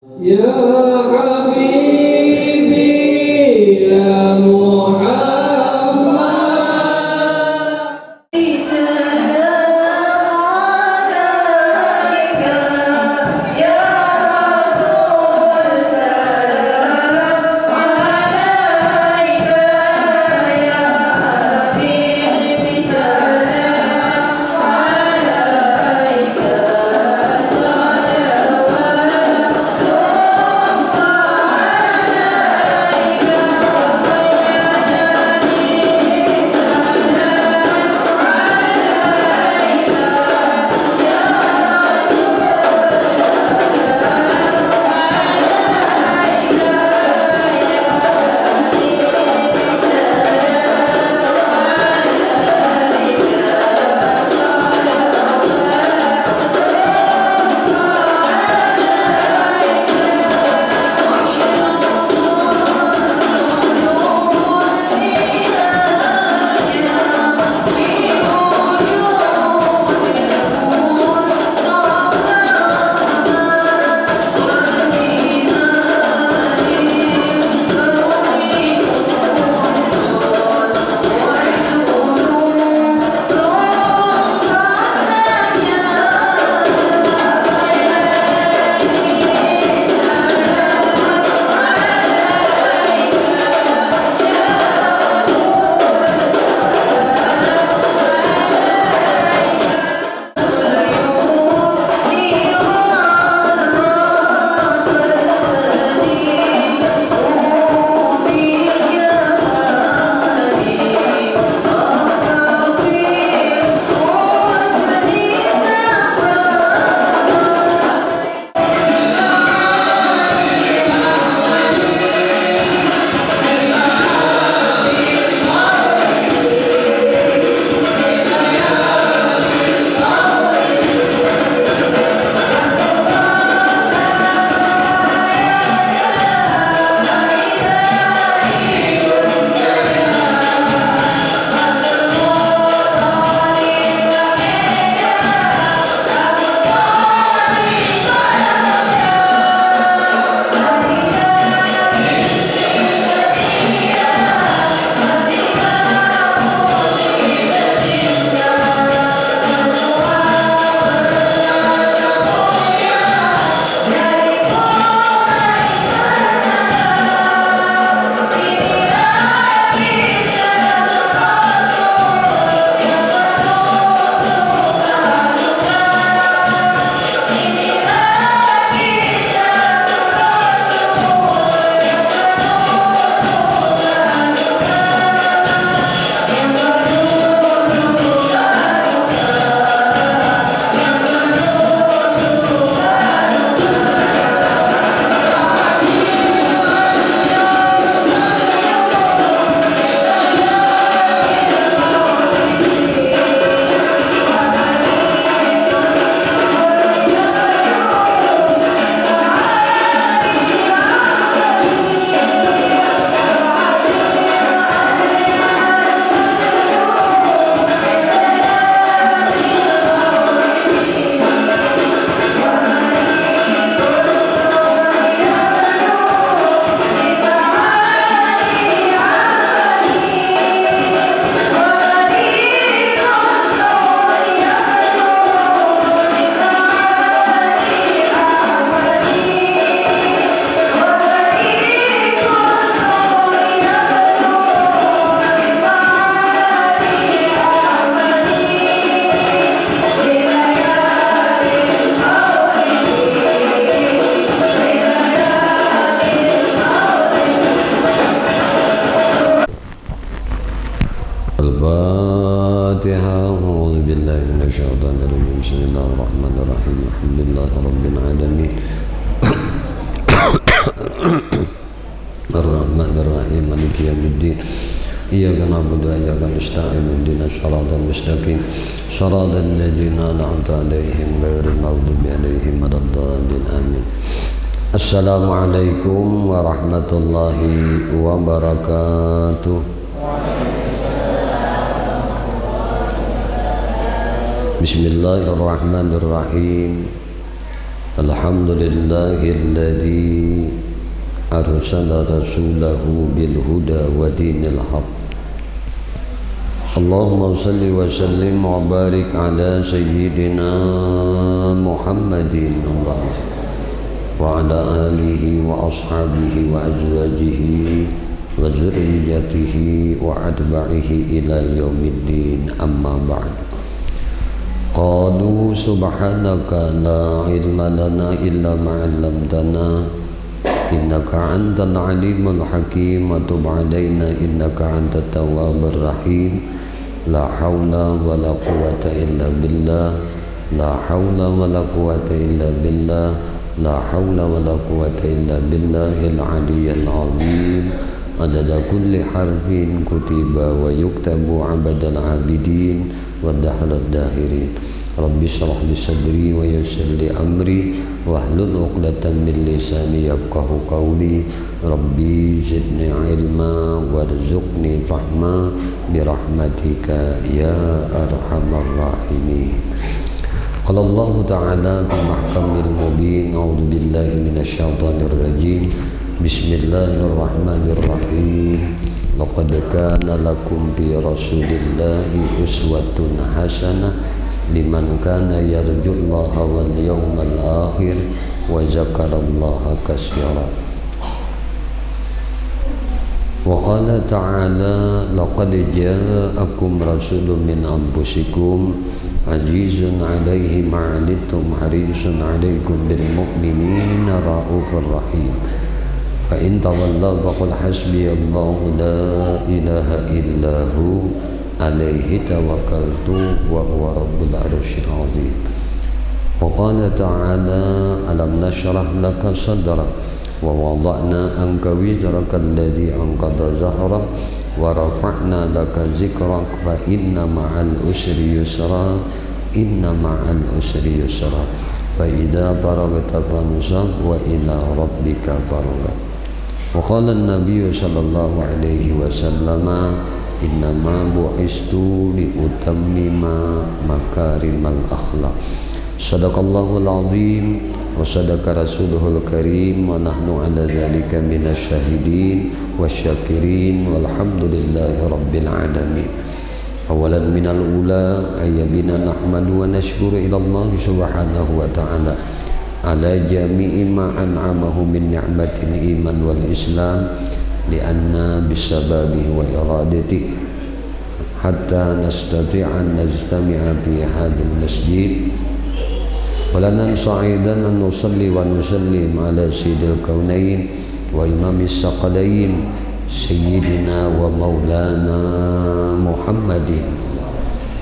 يا حبيبي يا محمد سلام عليك يا رسول سلام عليك يا حبيبي سلام عليك الفاتحة. أعوذ بالله من الشيطان الرجيم. بسم الله الرحمن الرحيم. الحمد لله رب العالمين الرحمن الرحيم مالك يوم الدين إياك نعبد وإياك نستعين اهدنا الصراط المستقيم صراط الذين أنعمت عليهم غير المغضوب عليهم ولا الضالين آمين. السلام عليكم ورحمة الله وبركاته. Bismillahirrahmanirrahim. Alhamdulillahilladzi arsala rasulahu bil huda wa dinil haq. Allahumma salli wa sallim wa barik ala sayyidina Muhammadin wa ala alihi wa ashabihi wa azwajihi wa zurriyyatihi wa atba'ihi ila yaumiddin, amma ba'd. Qalu subhanaka la ilma lana illa ma 'allamtana innaka antal alimul hakim wa tub 'alaina innaka antat tawwabur rahim. La haula wa la quwwata illa billah, la haula wa la quwwata illa billah, la haula wa la quwwata illa billahil aliyyil azim. Adada kulli harfin kutiba wa yuktabu 'abadal 'abidin wa dahrad dahirin. Rabbi shrah li sadri wa yassir li amri wahlul 'uqdatam min lisani yafqahu qawli. Rabbi zidni ilma warzuqni fahma birahmatika ya arhamar rahimin. Qala Allah ta'ala fi mahkamil mubin, a'udzu billahi minasy syaithanir rajim. Bismillahirrahmanirrahim. Laqad kana lakum fi rasulillahi uswatun hasanah liman kana yarjullaha wal yawmal akhir wa zakarallaha katsira. Wa qala ta'ala laqad ja'akum rasulun min anfusikum azizun 'alaihi ma 'anittum harisun 'alaikum bil mu'minina raufur rahim. Fa in tawallaw faqul hasbiyallahu la ilaha illahu alaihi tawakkaltu wa huwa rabbul arsyil azim. Wa qala ta'ala alam nashrah laka sadrak wa wada'na anka wizraka alladhi anqadha zahrak wa rafa'na laka zikrak fa inna ma'al usri yusra, inna ma'al usri yusra, fa idza faragta fansab wa ila rabbika farghab. Wa qala an-nabiy sallallahu alaihi wasallam innama bu'istu li utammima makarimal akhlaq. Sadaqallahul azim wa sadaqa rasuluhul karim wa nahnu ala dzalika minasy syahidin wasyakirin walhamdulillahi rabbil alamin. Awalan minal ula ayyabina nahmadu wa nashkuru ila Allah subhanahu wa ta'ala ala jami'i ma an'amahu min ni'matil iman wal islam lianna bisababihi wa iradatihi hatta nastati'a an najtami'a fi hadhal masjid wa lana sa'idan an nusalli wa nusallim ala sayyidil kaunain wa imamis saqalain sayyidina wa maulana Muhammadin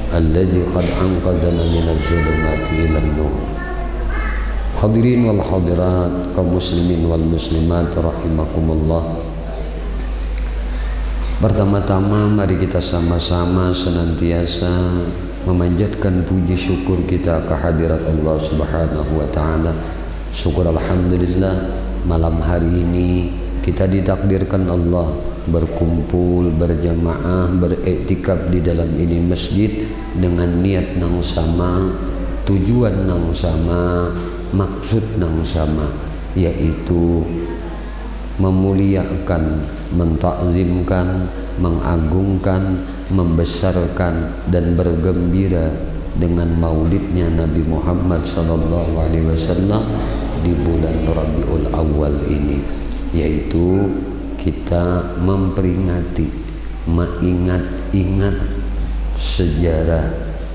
alladhi qad anqadhana minadh dhulumati ilan nur. Hadirin wal hadirat, kaum muslimin wal muslimat rahimakumullah. Pertama-tama mari kita sama-sama senantiasa memanjatkan puji syukur kita kehadirat Allah Subhanahu wa taala. Syukur alhamdulillah malam hari ini kita ditakdirkan Allah berkumpul berjamaah beriktikaf di dalam ini masjid dengan niat yang sama, tujuan yang sama, maksud yang sama, yaitu memuliakan, mentakzimkan, mengagungkan, membesarkan dan bergembira dengan maulidnya Nabi Muhammad SAW di bulan Rabiul Awal ini, yaitu kita memperingati, mengingat-ingat sejarah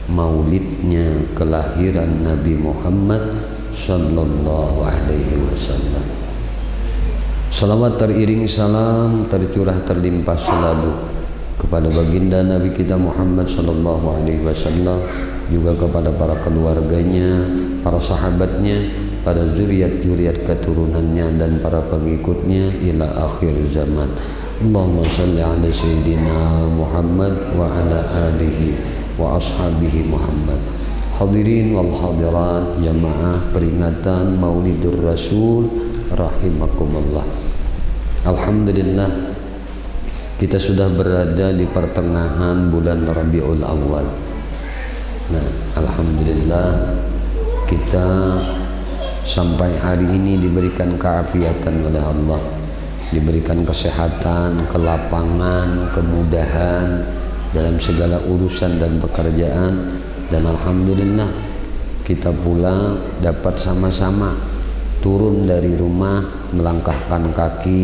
maulidnya kelahiran Nabi Muhammad sallallahu alaihi wasallam. Salawat teriring salam tercurah terlimpah selalu kepada baginda Nabi kita Muhammad sallallahu alaihi wasallam, juga kepada para keluarganya, para sahabatnya, para zuriat-zuriat keturunannya dan para pengikutnya ila akhir zaman. Allahumma salli ala sayyidina Muhammad wa ala alihi wa ashabihi Muhammad. Hadirin wal hadirat, jamaah peringatan Maulidur Rasul rahimakumullah. Alhamdulillah kita sudah berada di pertengahan bulan Rabiul Awal. Nah, alhamdulillah kita sampai hari ini diberikan keafiatan oleh Allah, diberikan kesehatan, kelapangan, kemudahan dalam segala urusan dan pekerjaan. Dan alhamdulillah kita pula dapat sama-sama turun dari rumah, melangkahkan kaki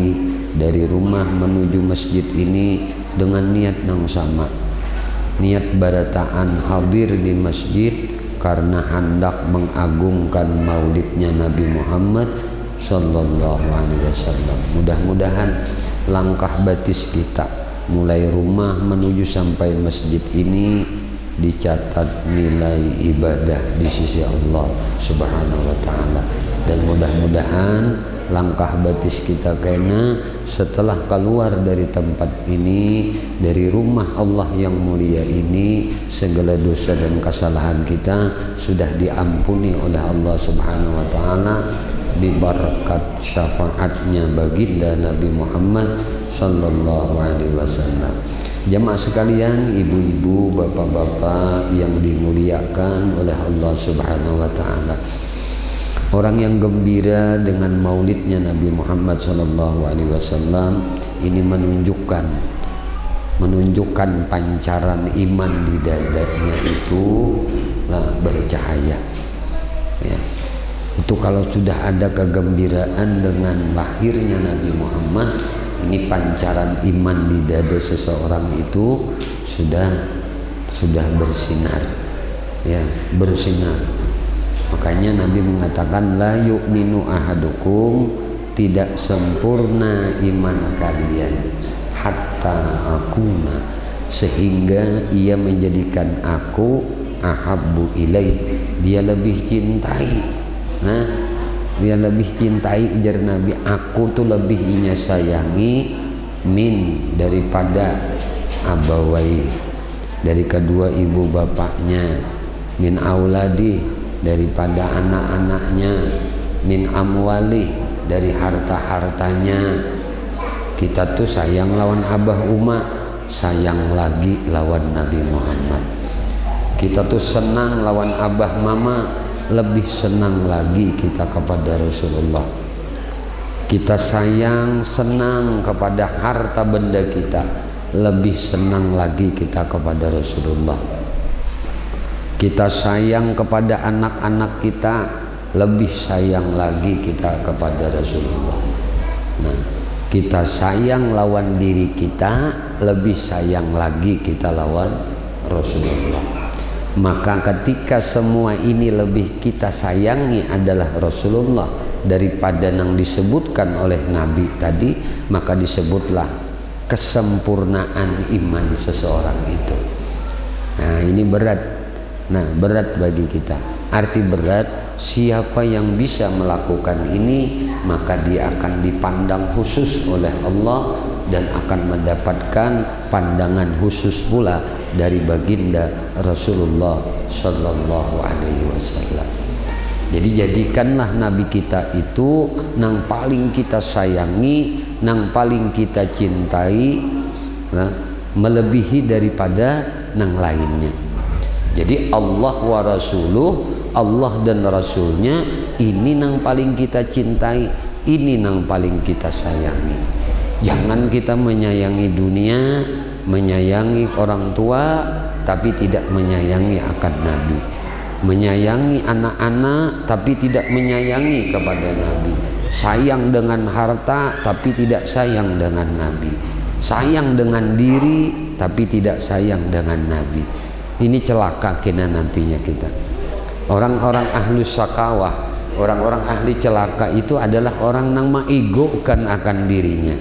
dari rumah menuju masjid ini dengan niat yang sama, niat barataan hadir di masjid karena hendak mengagungkan maulidnya Nabi Muhammad sallallahu alaihi wasallam. Mudah-mudahan langkah batis kita mulai rumah menuju sampai masjid ini dicatat nilai ibadah di sisi Allah Subhanahu wa taala, dan mudah-mudahan langkah batis kita kena setelah keluar dari tempat ini, dari rumah Allah yang mulia ini, segala dosa dan kesalahan kita sudah diampuni oleh Allah Subhanahu wa taala berkat syafaatnya baginda Nabi Muhammad sallallahu alaihi wasallam. Jamaah sekalian, ibu-ibu, bapak-bapak yang dimuliakan oleh Allah Subhanahu wa taala. Orang yang gembira dengan maulidnya Nabi Muhammad sallallahu alaihi wasallam ini menunjukkan pancaran iman di dadanya itu bercahaya. Ya. Itu kalau sudah ada kegembiraan dengan lahirnya Nabi Muhammad, ini pancaran iman di dada seseorang itu sudah bersinar, ya, bersinar. Makanya Nabi mengatakan la yu'minu ahadukum, tidak sempurna iman kalian hatta akuna, sehingga ia menjadikan aku ahabbu ilaih, dia lebih cintai. Dia lebih cintai, ujar Nabi, aku tuh lebih sayangi min daripada abawai, dari kedua ibu bapaknya, min auladi daripada anak-anaknya, min amwali dari harta-hartanya. Kita tuh sayang lawan abah uma, sayang lagi lawan Nabi Muhammad. Kita tuh senang lawan abah mama, lebih senang lagi kita kepada Rasulullah. Kita sayang, senang kepada harta benda kita, lebih senang lagi kita kepada Rasulullah. Kita sayang kepada anak-anak kita, lebih sayang lagi kita kepada Rasulullah. Nah, kita sayang lawan diri kita, lebih sayang lagi kita lawan Rasulullah. Maka ketika semua ini lebih kita sayangi adalah Rasulullah daripada yang disebutkan oleh Nabi tadi, maka disebutlah kesempurnaan iman seseorang itu. Nah, ini berat. Nah, berat bagi kita. Arti berat, siapa yang bisa melakukan ini, maka dia akan dipandang khusus oleh Allah dan akan mendapatkan pandangan khusus pula dari baginda Rasulullah sallallahu alaihi wasallam. Jadi jadikanlah Nabi kita itu nang paling kita sayangi, nang paling kita cintai, melebihi daripada nang lainnya. Jadi Allah wa rasuluh, Allah dan Rasulnya ini nang paling kita cintai, ini nang paling kita sayangi. Jangan kita menyayangi dunia, menyayangi orang tua, tapi tidak menyayangi akan Nabi. Menyayangi anak-anak, tapi tidak menyayangi kepada Nabi. Sayang dengan harta, tapi tidak sayang dengan Nabi. Sayang dengan diri, tapi tidak sayang dengan Nabi. Ini celaka kena nantinya kita. Orang-orang ahli sakawah, orang-orang ahli celaka itu adalah orang yang mengegokan akan dirinya.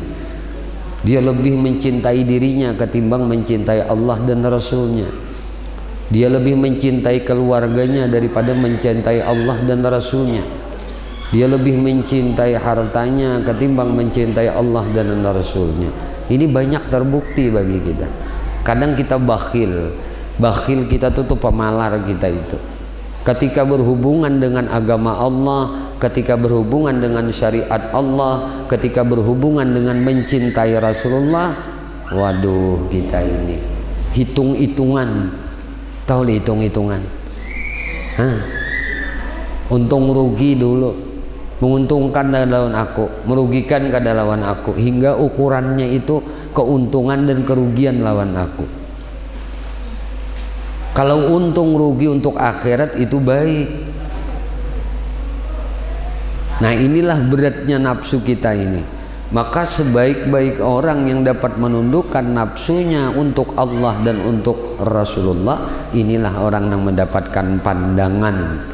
Dia lebih mencintai dirinya ketimbang mencintai Allah dan Rasulnya. Dia lebih mencintai keluarganya daripada mencintai Allah dan Rasulnya. Dia lebih mencintai hartanya ketimbang mencintai Allah dan Rasulnya. Ini banyak terbukti bagi kita. Kadang kita bakhil kita tuh pemalar kita itu. Ketika berhubungan dengan agama Allah, ketika berhubungan dengan syariat Allah, ketika berhubungan dengan mencintai Rasulullah, waduh kita ini hitung-hitungan. Tahu hitung-hitungan? Untung rugi dulu. menguntungkan kada lawan aku, merugikan kada lawan aku, hingga ukurannya itu keuntungan dan kerugian lawan aku. Kalau untung rugi untuk akhirat itu baik. Nah, inilah beratnya nafsu kita ini. Maka sebaik-baik orang yang dapat menundukkan nafsunya untuk Allah dan untuk Rasulullah, inilah orang yang mendapatkan pandangan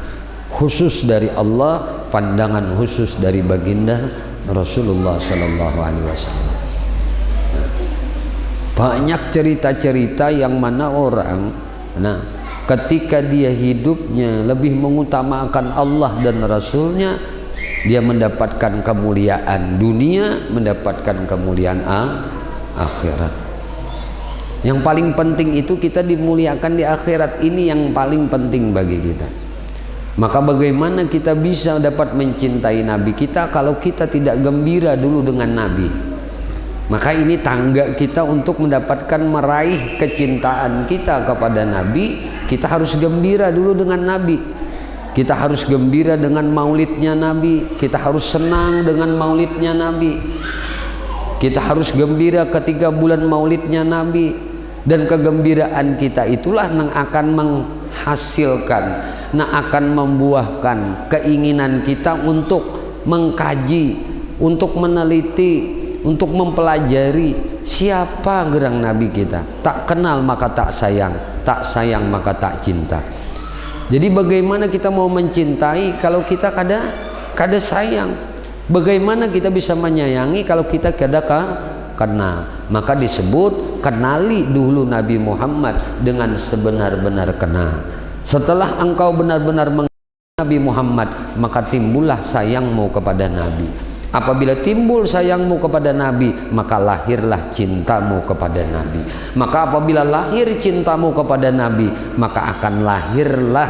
khusus dari Allah, pandangan khusus dari baginda Rasulullah Sallallahu Alaihi Wasallam. Banyak cerita-cerita yang mana orang, ketika dia hidupnya lebih mengutamakan Allah dan Rasulnya, dia mendapatkan kemuliaan dunia, mendapatkan kemuliaan akhirat. Yang paling penting itu kita dimuliakan di akhirat, ini yang paling penting bagi kita. Maka bagaimana kita bisa dapat mencintai Nabi kita kalau kita tidak gembira dulu dengan Nabi? Maka ini tangga kita untuk mendapatkan meraih kecintaan kita kepada Nabi. Kita harus gembira dulu dengan Nabi. Kita harus gembira dengan maulidnya Nabi. Kita harus senang dengan maulidnya Nabi. Kita harus gembira ketika bulan maulidnya Nabi. Dan kegembiraan kita itulah yang akan menghasilkan, yang akan membuahkan keinginan kita untuk mengkaji, untuk meneliti, untuk mempelajari siapa gerang Nabi kita. Tak kenal maka tak sayang maka tak cinta. Jadi bagaimana kita mau mencintai kalau kita kada sayang? Bagaimana kita bisa menyayangi kalau kita kada kenal? Maka disebut kenali dulu Nabi Muhammad dengan sebenar-benar kenal. Setelah engkau benar-benar mengenal Nabi Muhammad, maka timbullah sayangmu kepada Nabi. Apabila timbul sayangmu kepada Nabi, maka lahirlah cintamu kepada Nabi. Maka apabila lahir cintamu kepada Nabi, maka akan lahirlah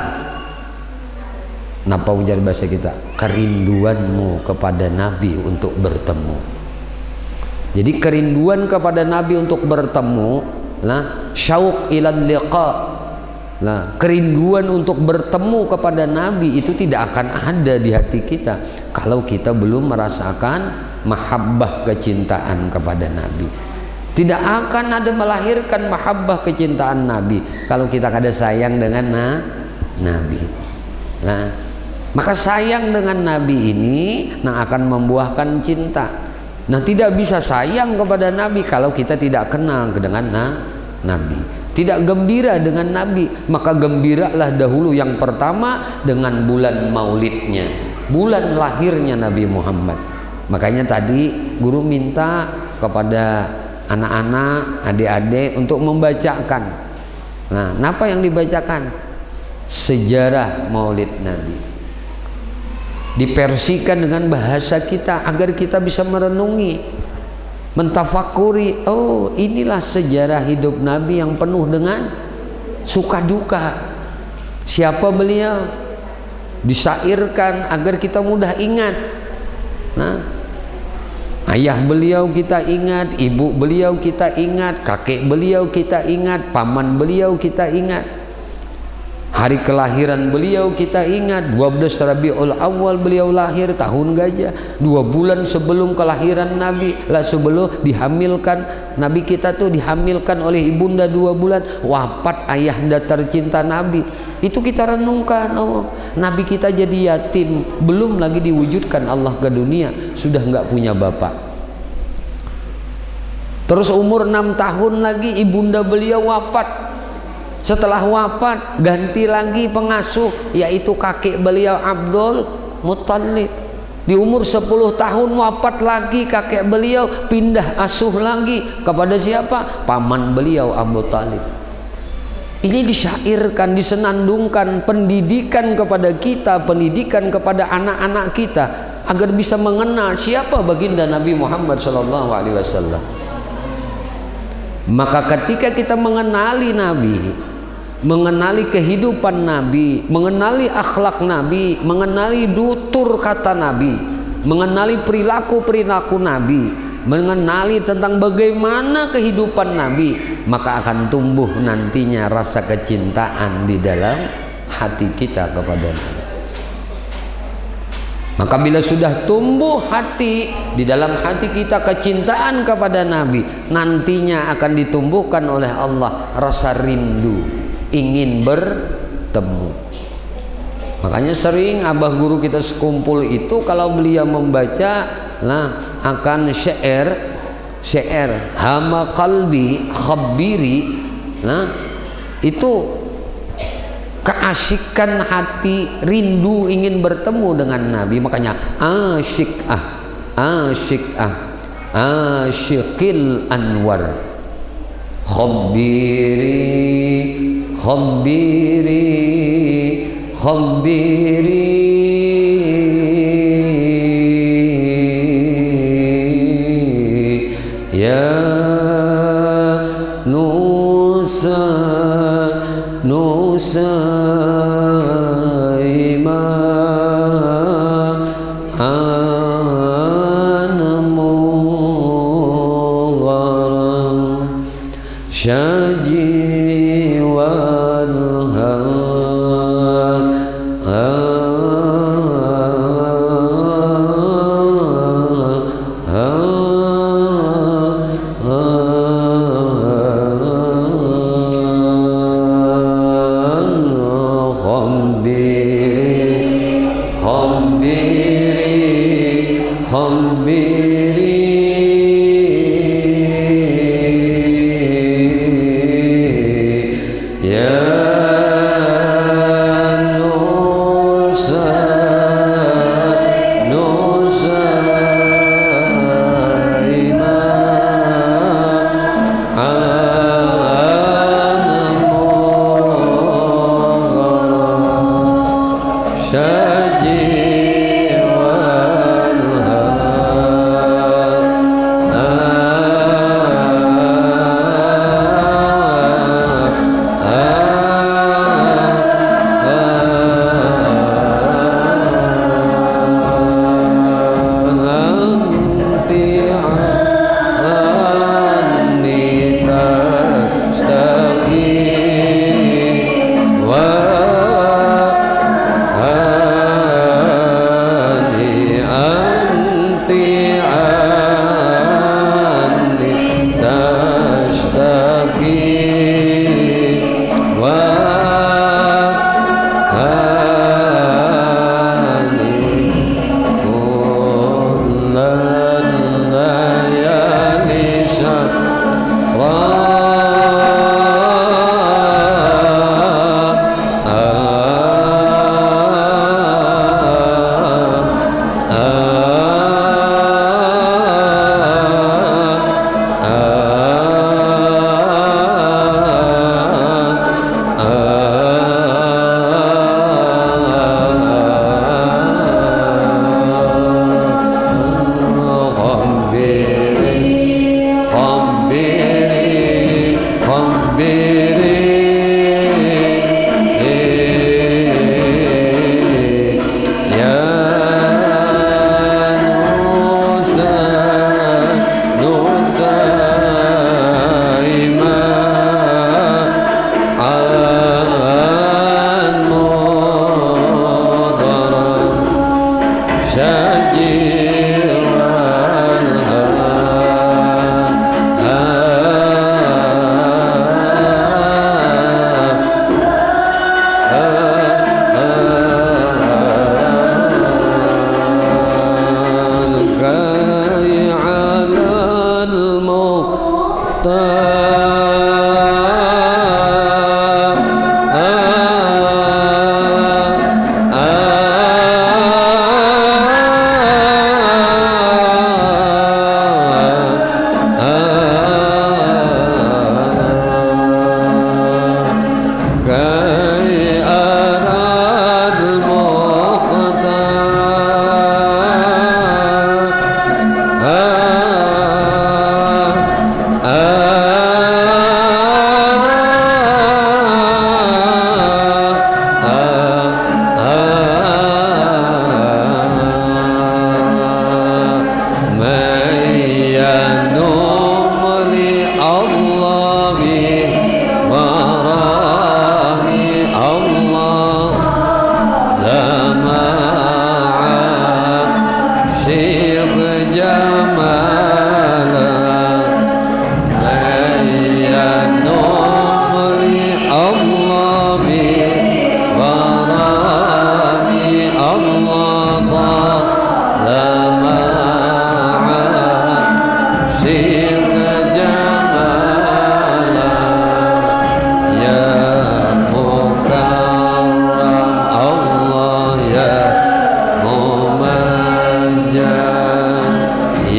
napa ujar bahasa kita, kerinduanmu kepada Nabi untuk bertemu. Jadi kerinduan kepada Nabi untuk bertemu, syauq ilal liqa, kerinduan untuk bertemu kepada Nabi itu tidak akan ada di hati kita kalau kita belum merasakan mahabbah kecintaan kepada Nabi. Tidak akan ada melahirkan mahabbah kecintaan Nabi kalau kita kada sayang dengan Nabi. Maka sayang dengan Nabi ini akan membuahkan cinta. Tidak bisa sayang kepada Nabi kalau kita tidak kenal dengan Nabi, tidak gembira dengan Nabi. Maka gembiralah dahulu yang pertama dengan bulan maulidnya, bulan lahirnya Nabi Muhammad. Makanya tadi guru minta kepada anak-anak, adik-adik untuk membacakan. Apa yang dibacakan? Sejarah maulid Nabi. Diversikan dengan bahasa kita agar kita bisa merenungi, mentafakuri. Oh, inilah sejarah hidup Nabi yang penuh dengan suka duka. Siapa beliau? Disairkan agar kita mudah ingat. Ayah beliau kita ingat, ibu beliau kita ingat, kakek beliau kita ingat, paman beliau kita ingat. Hari kelahiran beliau kita ingat, 12 Rabiul Awal beliau lahir, tahun gajah. 2 bulan sebelum kelahiran Nabi, sebelum dihamilkan, Nabi kita tuh dihamilkan oleh ibunda 2 bulan, wafat ayahanda tercinta Nabi. Itu kita renungkan, oh, Nabi kita jadi yatim, belum lagi diwujudkan Allah ke dunia, sudah nggak punya bapak. Terus umur 6 tahun lagi ibunda beliau wafat. Setelah wafat ganti lagi pengasuh, yaitu kakek beliau Abdul Muttalib. Di umur 10 tahun wafat lagi kakek beliau, pindah asuh lagi kepada siapa? Paman beliau Abu Talib. Ini disyairkan, disenandungkan pendidikan kepada kita, pendidikan kepada anak-anak kita agar bisa mengenal siapa baginda Nabi Muhammad SAW. Maka ketika kita mengenali Nabi, mengenali kehidupan Nabi, mengenali akhlak Nabi, mengenali tutur kata Nabi, mengenali perilaku-perilaku Nabi, mengenali tentang bagaimana kehidupan Nabi, maka akan tumbuh nantinya rasa kecintaan di dalam hati kita kepada Nabi. Maka bila sudah tumbuh hati, di dalam hati kita kecintaan kepada Nabi, nantinya akan ditumbuhkan oleh Allah rasa rindu, ingin bertemu. Makanya sering abah guru kita sekumpul itu kalau beliau membaca akan syair hama qalbi khabiri, itu keasikan hati, rindu ingin bertemu dengan Nabi. Makanya asyikil anwar, khabiri ya Nusaima anamugharam syaji wal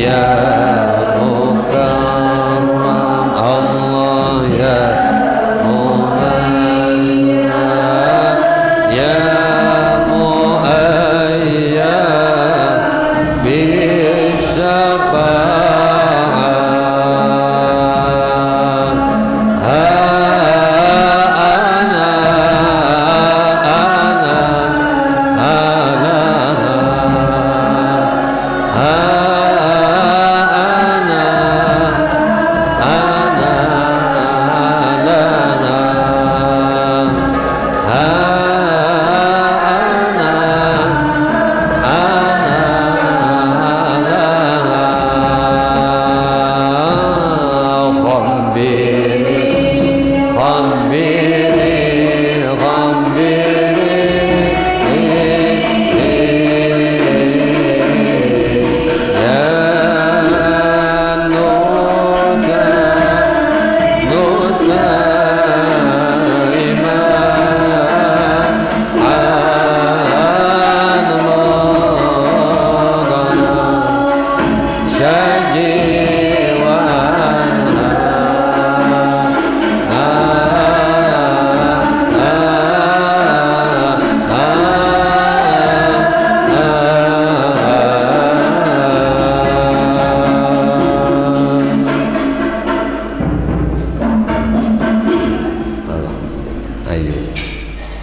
ya mukarram Allah ya muhayyab ya muhayyab bisyafaat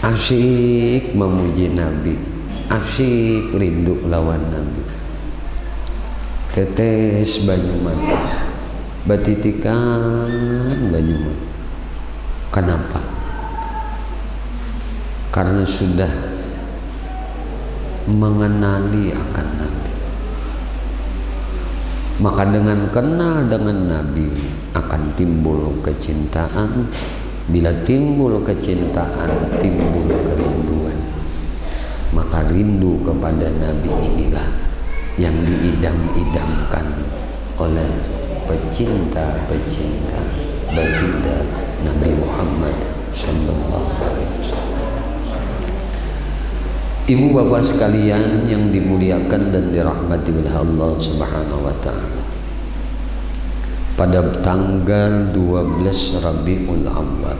asyik memuji Nabi, asyik rindu lawan Nabi. Tetes banyu mata, batitikan banyu mata. Kenapa? Karena sudah mengenali akan Nabi. Maka dengan kenal dengan Nabi akan timbul kecintaan. Bila timbul kecintaan, timbul kerinduan. Maka rindu kepada Nabi inilah yang diidam-idamkan oleh pecinta-pecinta baginda Nabi Muhammad sallallahu alaihi wasallam. Ibu bapak sekalian yang dimuliakan dan dirahmati oleh Allah Subhanahu wa taala. Pada tanggal 12 Rabiul Awal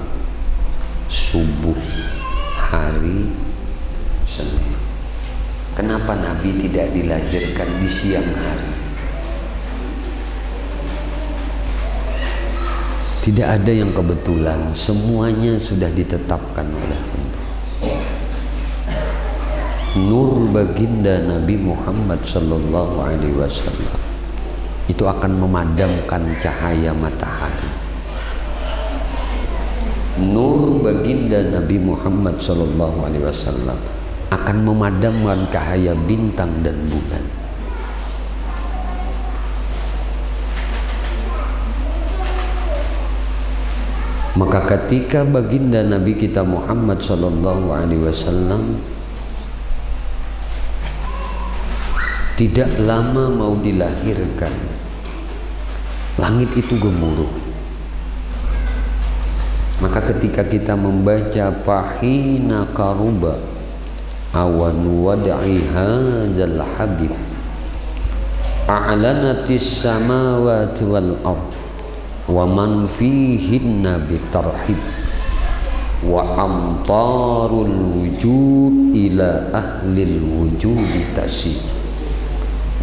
subuh hari Senin. Kenapa Nabi tidak dilahirkan di siang hari? Tidak ada yang kebetulan, semuanya sudah ditetapkan oleh Allah. Nur baginda Nabi Muhammad sallallahu alaihi wasallam itu akan memadamkan cahaya matahari. Nur baginda Nabi Muhammad sallallahu alaihi wasallam akan memadamkan cahaya bintang dan bulan. Maka ketika baginda Nabi kita Muhammad sallallahu alaihi wasallam tidak lama mau dilahirkan, langit itu gemuruh. Maka ketika kita membaca fahina karuba awan wad'i hadzal habib a'lanatis samawati wal ard wa man fihinna bitarhib wa amtarul wujud ila ahlil wujudi tasij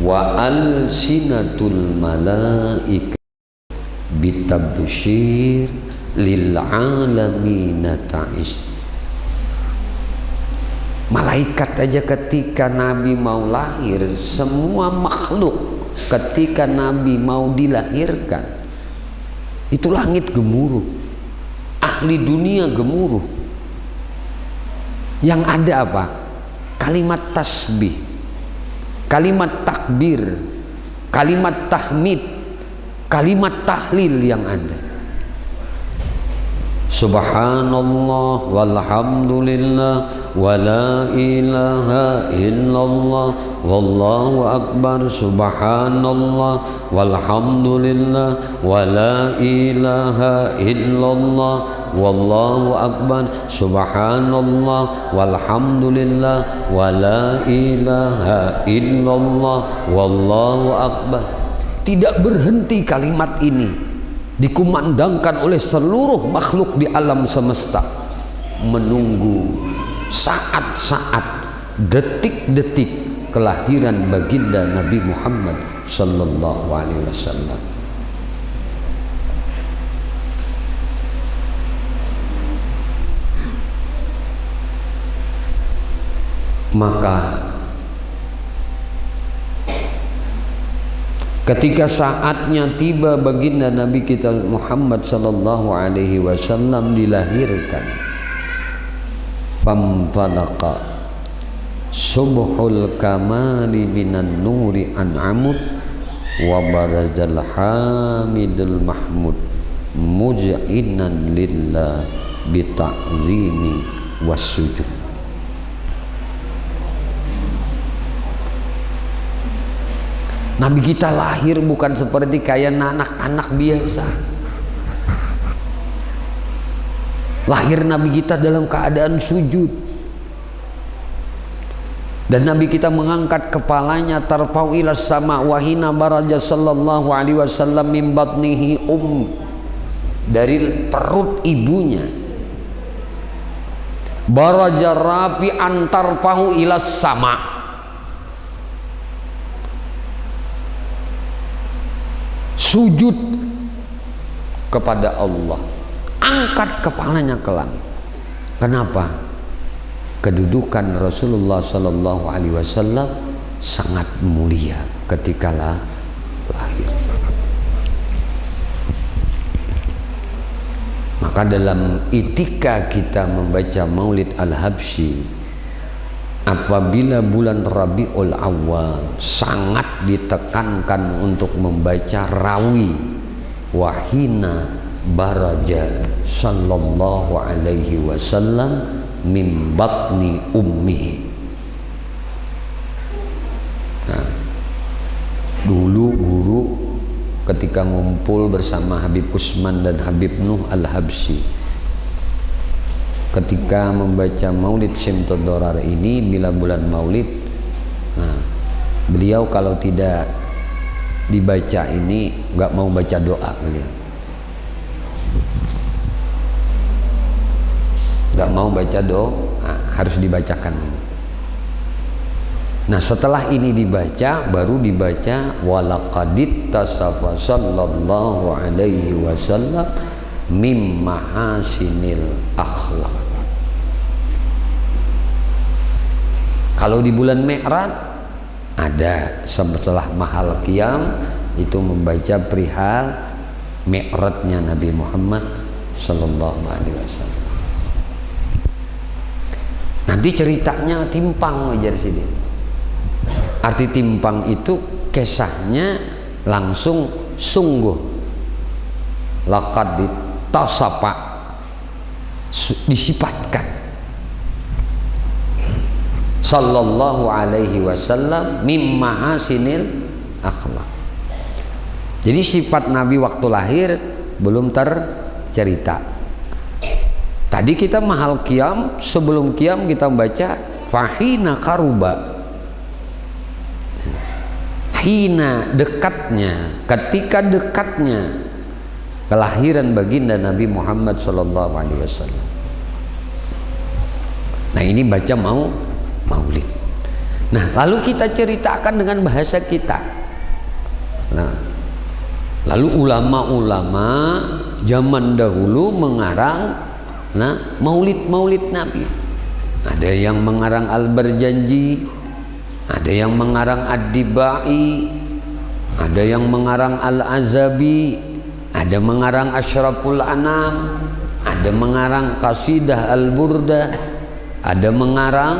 wa alsinatul malaika bitabshir lil alamina ta'ish. Malaikat aja ketika Nabi mau lahir, semua makhluk ketika Nabi mau dilahirkan itu langit gemuruh, ahli dunia gemuruh. Yang ada apa? Kalimat tasbih, kalimat takbir, kalimat tahmid, kalimat tahlil yang ada. Subhanallah walhamdulillah wa la ilaha illallah wallahu akbar. Subhanallah walhamdulillah wa la ilaha illallah wallahu akbar. Subhanallah walhamdulillah wa la ilaha illallah wallahu akbar. tidak berhenti kalimat ini dikumandangkan oleh seluruh makhluk di alam semesta, menunggu saat-saat, detik-detik kelahiran baginda Nabi Muhammad sallallahu alaihi wasallam. Maka ketika saatnya tiba baginda Nabi kita Muhammad sallallahu alaihi wasallam dilahirkan, famtalaqa subhul kamali minan nuri an'amud wa barazal hamidul mahmud muj'inan lillah bita'zimi wassujud. Nabi kita lahir bukan seperti kayak anak-anak biasa. Lahir Nabi kita dalam keadaan sujud. Dan Nabi kita mengangkat kepalanya tarfa'u ila sama wahina baraja sallallahu alaihi wasallam min batnihi dari perut ibunya. Baraja rafi'an tarfa'u ila sama. Sujud kepada Allah, angkat kepalanya ke langit. Kenapa? Kedudukan Rasulullah Sallallahu Alaihi Wasallam sangat mulia ketika lahir. Maka dalam etika kita membaca Maulid Al-Habsyi, apabila bulan Rabiul Awal sangat ditekankan untuk membaca rawi wahina baraja sallallahu alaihi wasallam min batni ummihi. Nah, dulu guru ketika ngumpul bersama Habib Usman dan Habib Nuh Al-Habsyi, ketika membaca Maulid Syimtud Dorar ini, bila bulan Maulid, nah, beliau kalau tidak dibaca ini nggak mau baca doa, beliau nggak mau baca doa, harus dibacakan. Nah, setelah ini dibaca, baru dibaca walaqadit tasafa sallallahu alaihi wasallam mim mahasinil akhlak. Kalau di bulan Mi'raj ada setelah mahal qiyam itu membaca perihal Mi'rajnya Nabi Muhammad sallallahu alaihi wasallam. Nanti ceritanya timpang aja di sini. Arti timpang itu kisahnya langsung sungguh. Laqad tasafa, disifatkan sallallahu alaihi wasallam mim mahasinil akhlak. Jadi sifat Nabi waktu lahir belum tercerita. Tadi kita mahal qiyam, sebelum qiyam kita baca fahina karuba, hina dekatnya, ketika dekatnya kelahiran baginda Nabi Muhammad sallallahu alaihi wasallam. Nah, ini baca Maulid. Nah, lalu kita ceritakan dengan bahasa kita. Nah, lalu ulama-ulama zaman dahulu mengarang Maulid Nabi. Ada yang mengarang Al-Barjanji, ada yang mengarang Ad-Dibai, ada yang mengarang Al-Azabi, ada mengarang Asyraful Anam, ada mengarang Qasidah Al-Burda, ada mengarang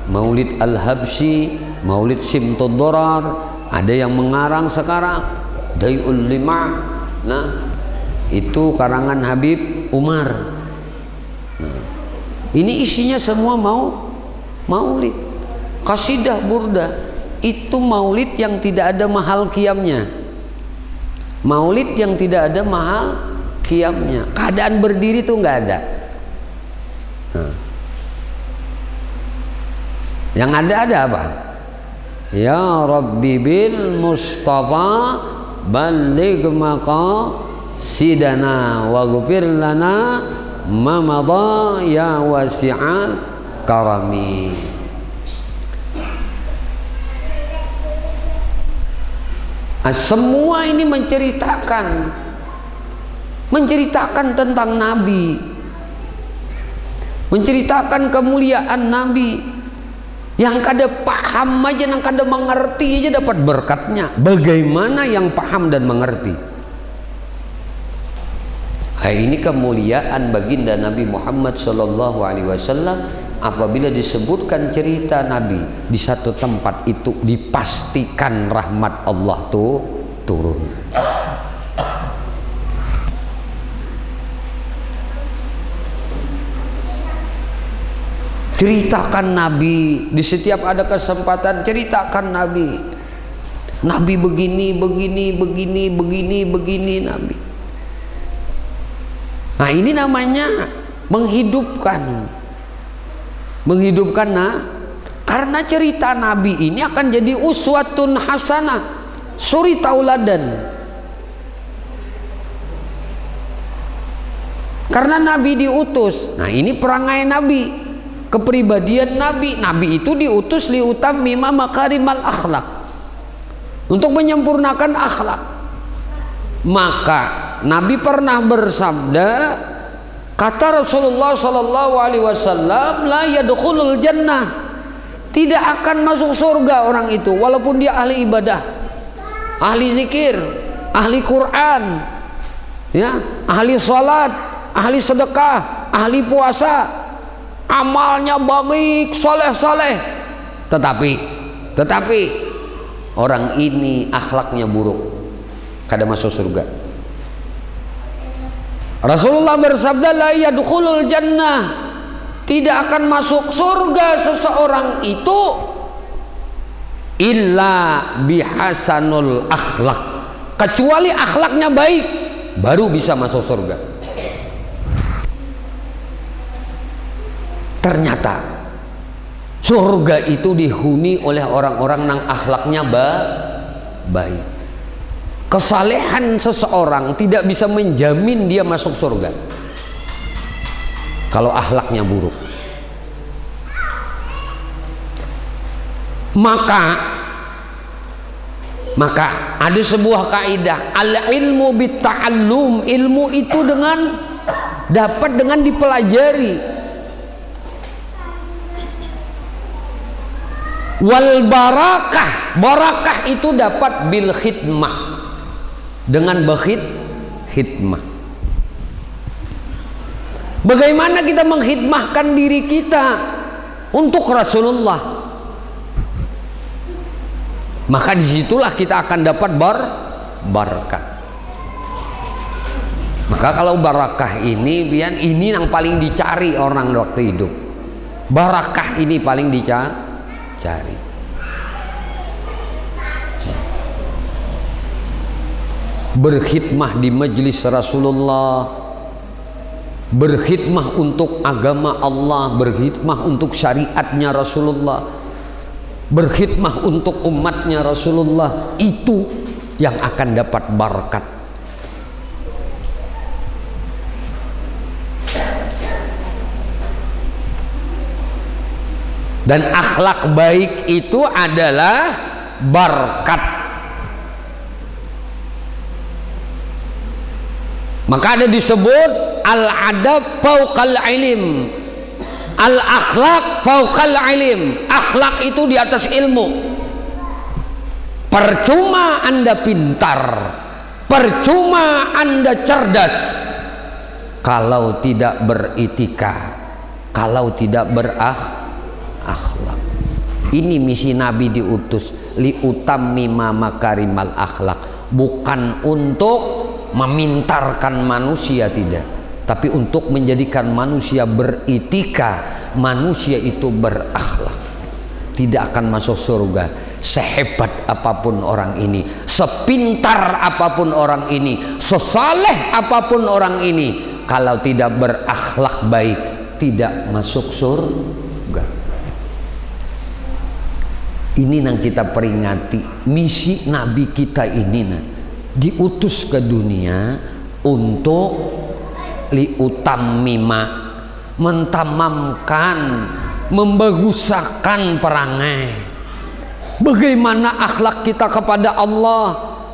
Maulid Al-Habsyi, Maulid Syimtud Dorar, ada yang mengarang sekarang Dai'ul Lima'. Nah, itu karangan Habib Umar. Nah, ini isinya semua Maulid. Qasidah Burda itu Maulid yang tidak ada mahal qiyamnya. Maulid yang tidak ada mahal qiyamnya. Keadaan berdiri itu nggak ada. Nah, yang ada apa? Ya Rabbi bil Mustafa balligh maqasidana waghfir lana ma madha ya wasi'al karami. Semua ini menceritakan tentang Nabi, menceritakan kemuliaan Nabi. Yang kada paham aja, yang kada mengerti aja dapat berkatnya. Bagaimana yang paham dan mengerti? Ini kemuliaan baginda Nabi Muhammad sallallahu alaihi wasallam. Apabila disebutkan cerita Nabi di satu tempat, itu dipastikan rahmat Allah tuh turun. Ceritakan Nabi, di setiap ada kesempatan ceritakan Nabi. Nabi begini Nabi. Nah, ini namanya menghidupkan. Karena cerita Nabi ini akan jadi uswatun hasanah, suri tauladan. Karena Nabi diutus. Nah, ini perangai Nabi, kepribadian Nabi. Nabi itu diutus liutammima makarimal akhlak, untuk menyempurnakan akhlak. Maka Nabi pernah bersabda, kata Rasulullah sallallahu alaihi wasallam, la yadkhulul jannah, tidak akan masuk surga orang itu walaupun dia ahli ibadah, ahli zikir, ahli Quran, ya, ahli salat, ahli sedekah, ahli puasa, amalnya baik, soleh, tetapi orang ini akhlaknya buruk, kada masuk surga. Rasulullah bersabda, la yadkhulul jannah, tidak akan masuk surga seseorang itu illa bihasanul akhlak, kecuali akhlaknya baik, baru bisa masuk surga. Ternyata surga itu dihuni oleh orang-orang yang akhlaknya baik. Kesalehan seseorang tidak bisa menjamin dia masuk surga kalau akhlaknya buruk. Maka ada sebuah kaidah, al ilmu bit ta'allum, ilmu itu dapat dengan dipelajari. Wal barakah itu dapat bil khidmah, dengan hikmah. Bagaimana kita menghidmahkan diri kita untuk Rasulullah, maka disitulah kita akan dapat barakah. Maka kalau barakah ini yang paling dicari orang waktu hidup. Barakah ini paling dicari. Berkhidmah di majelis Rasulullah, berkhidmah untuk agama Allah, berkhidmah untuk syariatnya Rasulullah, berkhidmah untuk umatnya Rasulullah, itu yang akan dapat barakat. Dan akhlak baik itu adalah barakat. Maka ada disebut al-adab fauqal ilim, al-akhlak fauqal ilim. Akhlak itu di atas ilmu. Percuma Anda pintar, percuma Anda cerdas, kalau tidak beretika, kalau tidak berakhlak. Ini misi Nabi diutus, liutammima makarimal akhlak, bukan untuk memintarkan manusia, tidak, tapi untuk menjadikan manusia beretika, manusia itu berakhlak. Tidak akan masuk surga sehebat apapun orang ini, sepintar apapun orang ini, sesaleh apapun orang ini, kalau tidak berakhlak baik, tidak masuk surga. Ini yang kita peringati, misi Nabi kita ini. diutus ke dunia untuk liutammima, mentamamkan, membagusakan perangai. Bagaimana akhlak kita kepada Allah,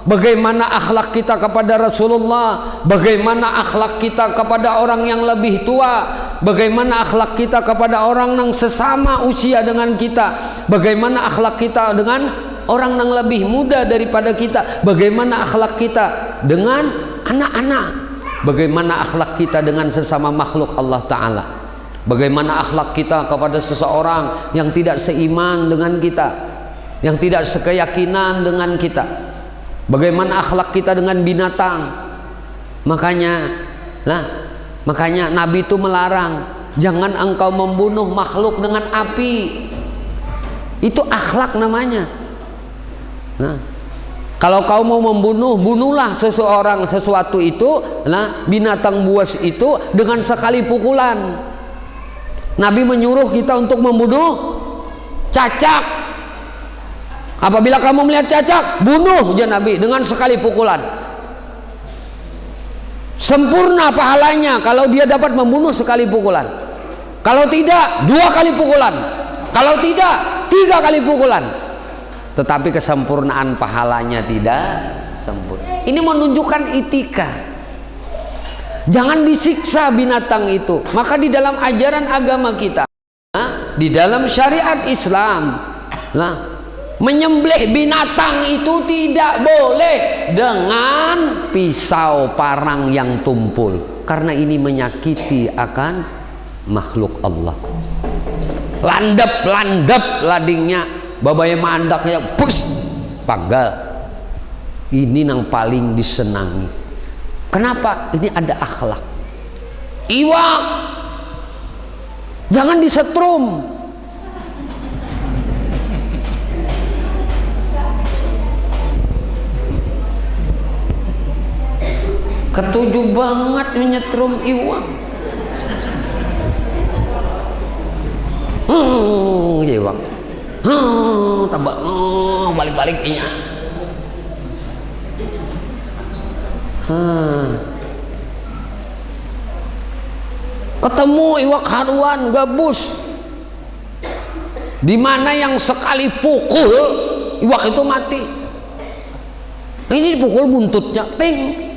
bagaimana akhlak kita kepada Rasulullah, bagaimana akhlak kita kepada orang yang lebih tua, bagaimana akhlak kita kepada orang yang sesama usia dengan kita, bagaimana akhlak kita dengan orang yang lebih muda daripada kita, bagaimana akhlak kita dengan anak-anak, bagaimana akhlak kita dengan sesama makhluk Allah Ta'ala, bagaimana akhlak kita kepada seseorang yang tidak seiman dengan kita, yang tidak sekeyakinan dengan kita, bagaimana akhlak kita dengan binatang. Makanya Nabi itu melarang, jangan engkau membunuh makhluk dengan api. Itu akhlak namanya. Nah, kalau kau mau membunuh, bunuhlah sesuatu itu, binatang buas itu dengan sekali pukulan. Nabi menyuruh kita untuk membunuh cacak. Apabila kamu melihat cacak, bunuh, ujar Nabi, dengan sekali pukulan. Sempurna pahalanya kalau dia dapat membunuh sekali pukulan. Kalau tidak, 2 kali pukulan. Kalau tidak, 3 kali pukulan. Tetapi kesempurnaan pahalanya tidak sempurna. Ini menunjukkan etika. Jangan disiksa binatang itu. Maka di dalam ajaran agama kita, di dalam syariat Islam, menyembelih binatang itu tidak boleh dengan pisau parang yang tumpul, karena ini menyakiti akan makhluk Allah. Landep ladingnya, babaya mandaknya, pus panggal. Ini yang paling disenangi. Kenapa? Ini ada akhlak. Iwak jangan disetrum. Ketujuh banget menyetrum iwak. Iwak. Tambah balik-baliknya. Ketemu iwak haruan gabus, di mana yang sekali pukul iwak itu mati. Ini dipukul buntutnya, ping.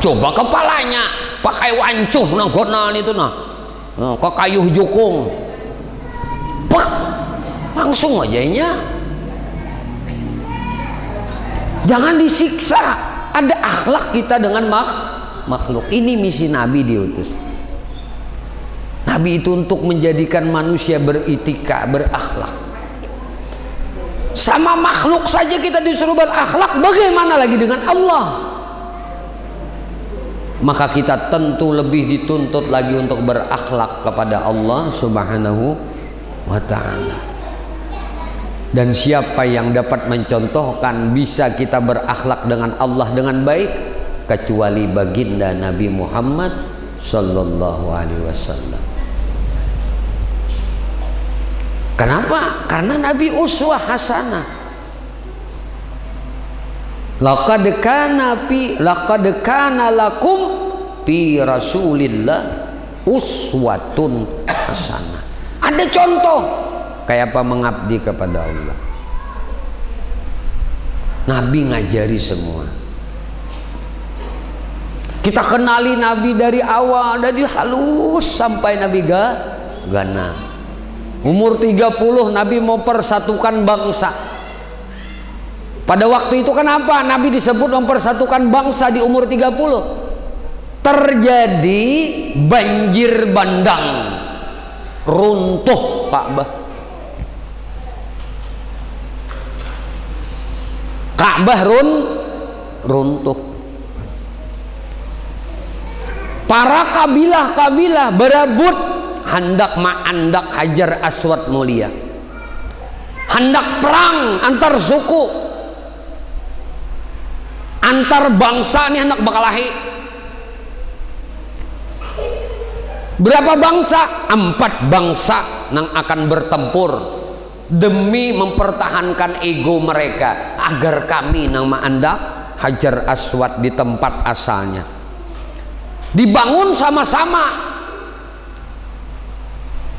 Coba kepalanya pakai wancuh nanggonan itu ke kayu jukung, langsung aja nya. Jangan disiksa. Ada akhlak kita dengan makhluk. Ini misi Nabi diutus. Nabi itu untuk menjadikan manusia beretika, berakhlak. Sama makhluk saja kita disuruh berakhlak, bagaimana lagi dengan Allah? Maka kita tentu lebih dituntut lagi untuk berakhlak kepada Allah Subhanahu wa ta'ala. Dan siapa yang dapat mencontohkan bisa kita berakhlak dengan Allah dengan baik kecuali baginda Nabi Muhammad sallallahu alaihi wasallam. Kenapa? Karena Nabi uswah hasanah. Laqad kana lakum fi Rasulillah uswatun hasanah. Ada contoh kayak apa mengabdi kepada Allah. Nabi ngajari semua. Kita kenali Nabi dari awal, dari halus sampai Nabi gana. Umur 30 Nabi mau persatukan bangsa. Pada waktu itu kenapa Nabi disebut mempersatukan bangsa di umur 30? Terjadi banjir bandang, runtuh Ka'bah. Ka'bah runtuh. Para kabilah-kabilah berebut hendak ma'andak Hajar Aswad mulia, hendak perang antar suku, antar bangsa nih hendak bakalahi. Berapa bangsa? 4 bangsa yang akan bertempur demi mempertahankan ego mereka agar kami nang ma'andak Hajar Aswad di tempat asalnya, dibangun sama-sama.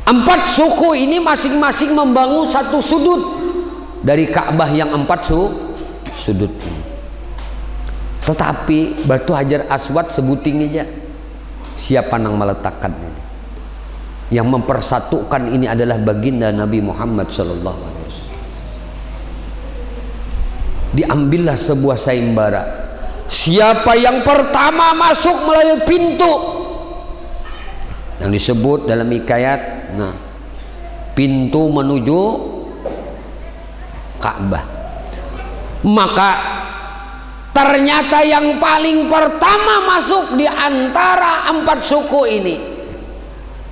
4 suku ini masing-masing membangun satu sudut dari Ka'bah yang 4 sudut ini. Tetapi batu Hajar Aswad sebuting aja, siapa yang meletakkan ini? Yang mempersatukan ini adalah baginda Nabi Muhammad sallallahu alaihi wasallam. Diambillah sebuah sayembara, siapa yang pertama masuk melalui pintu yang disebut dalam hikayat, nah, pintu menuju Ka'bah, maka ternyata yang paling pertama masuk di antara 4 suku ini,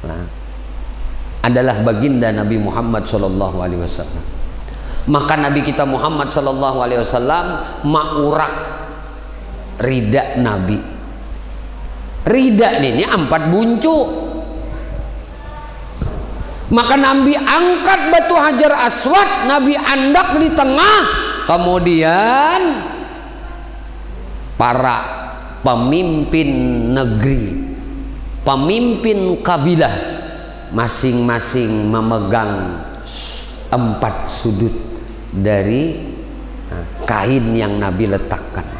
nah, adalah baginda Nabi Muhammad sallallahu alaihi wasallam. Maka Nabi kita Muhammad sallallahu alaihi wasallam maurak rida Nabi. Rida ini 4 buncuk. Maka Nabi angkat batu Hajar Aswad, Nabi andak di tengah, kemudian para pemimpin negeri, pemimpin kabilah masing-masing memegang 4 sudut dari kain yang Nabi letakkan.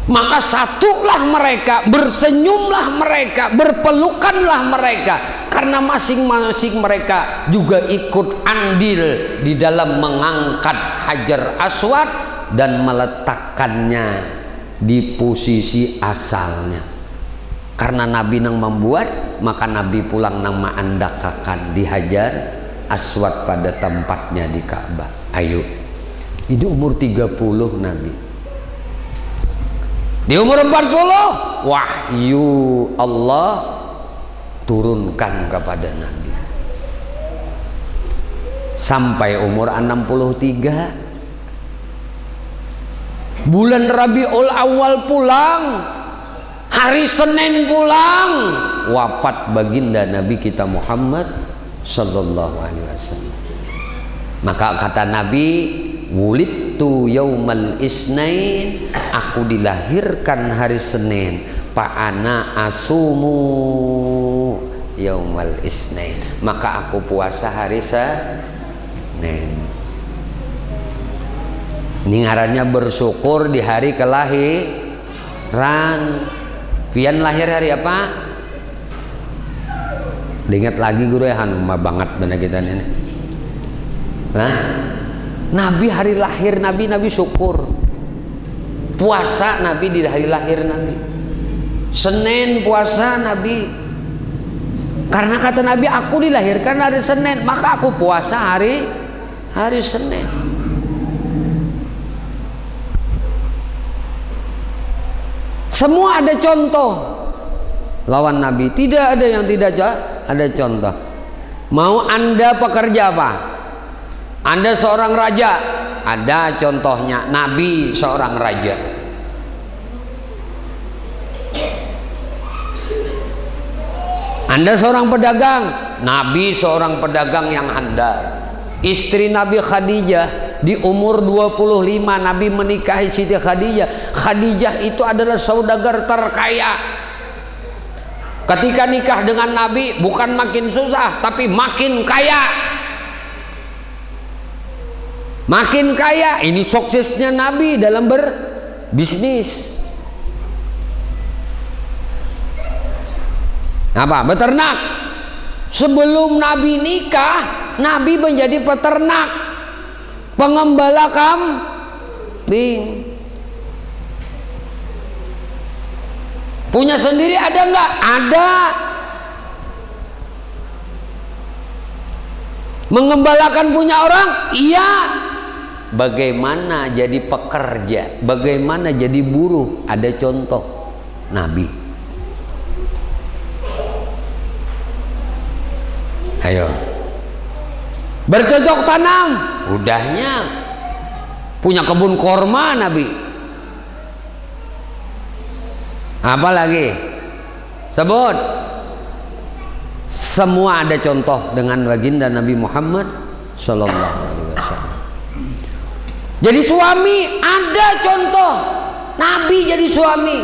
Maka satulah mereka, bersenyumlah mereka, berpelukanlah mereka, karena masing-masing mereka juga ikut andil di dalam mengangkat Hajar Aswad dan meletakkannya di posisi asalnya. Karena Nabi nang membuat, maka Nabi pulang nang maandakakan di Hajar Aswad pada tempatnya di Ka'bah. Ayo, ini umur 30 Nabi. Di umur 40 wahyu Allah turunkan kepada Nabi. Sampai umur 63, bulan Rabiul Awal pulang, hari Senin pulang, wafat baginda Nabi kita Muhammad sallallahu alaihi wasallam. Maka kata Nabi, wulidtu yaumal isnain, aku dilahirkan hari Senin, fa'ana asumu yaumal isnain, maka aku puasa hari Senin. Ini ngarannya bersyukur di hari kelahiran. Pian lahir hari apa? Diingat lagi guru ya, hanuma banget benar kita ini. Nah, Nabi hari lahir Nabi syukur. Puasa Nabi di hari lahir Nabi. Senin puasa Nabi. Karena kata Nabi, aku dilahirkan hari Senin, maka aku puasa hari Senin. Semua ada contoh lawan Nabi, tidak ada yang tidak ada contoh. Mau Anda pekerja apa? Anda seorang raja, ada contohnya Nabi seorang raja. Anda seorang pedagang, Nabi seorang pedagang yang handal. Istri Nabi Khadijah di umur 25 Nabi menikahi Siti Khadijah. Khadijah itu adalah saudagar terkaya. Ketika nikah dengan Nabi bukan makin susah tapi makin kaya. Makin kaya. Ini suksesnya Nabi dalam berbisnis. Apa? Beternak. Sebelum Nabi nikah, Nabi menjadi peternak, pengembala kambing. Punya sendiri ada enggak? Ada. Mengembalakan punya orang? Iya. Bagaimana jadi pekerja? Bagaimana jadi buruh? Ada contoh Nabi. Ayo. Bercocok tanam, udahnya. Punya kebun korma Nabi. Apa lagi? Sebut. Semua ada contoh dengan baginda Nabi Muhammad sallallahu alaihi wasallam. Jadi suami ada contoh Nabi jadi suami,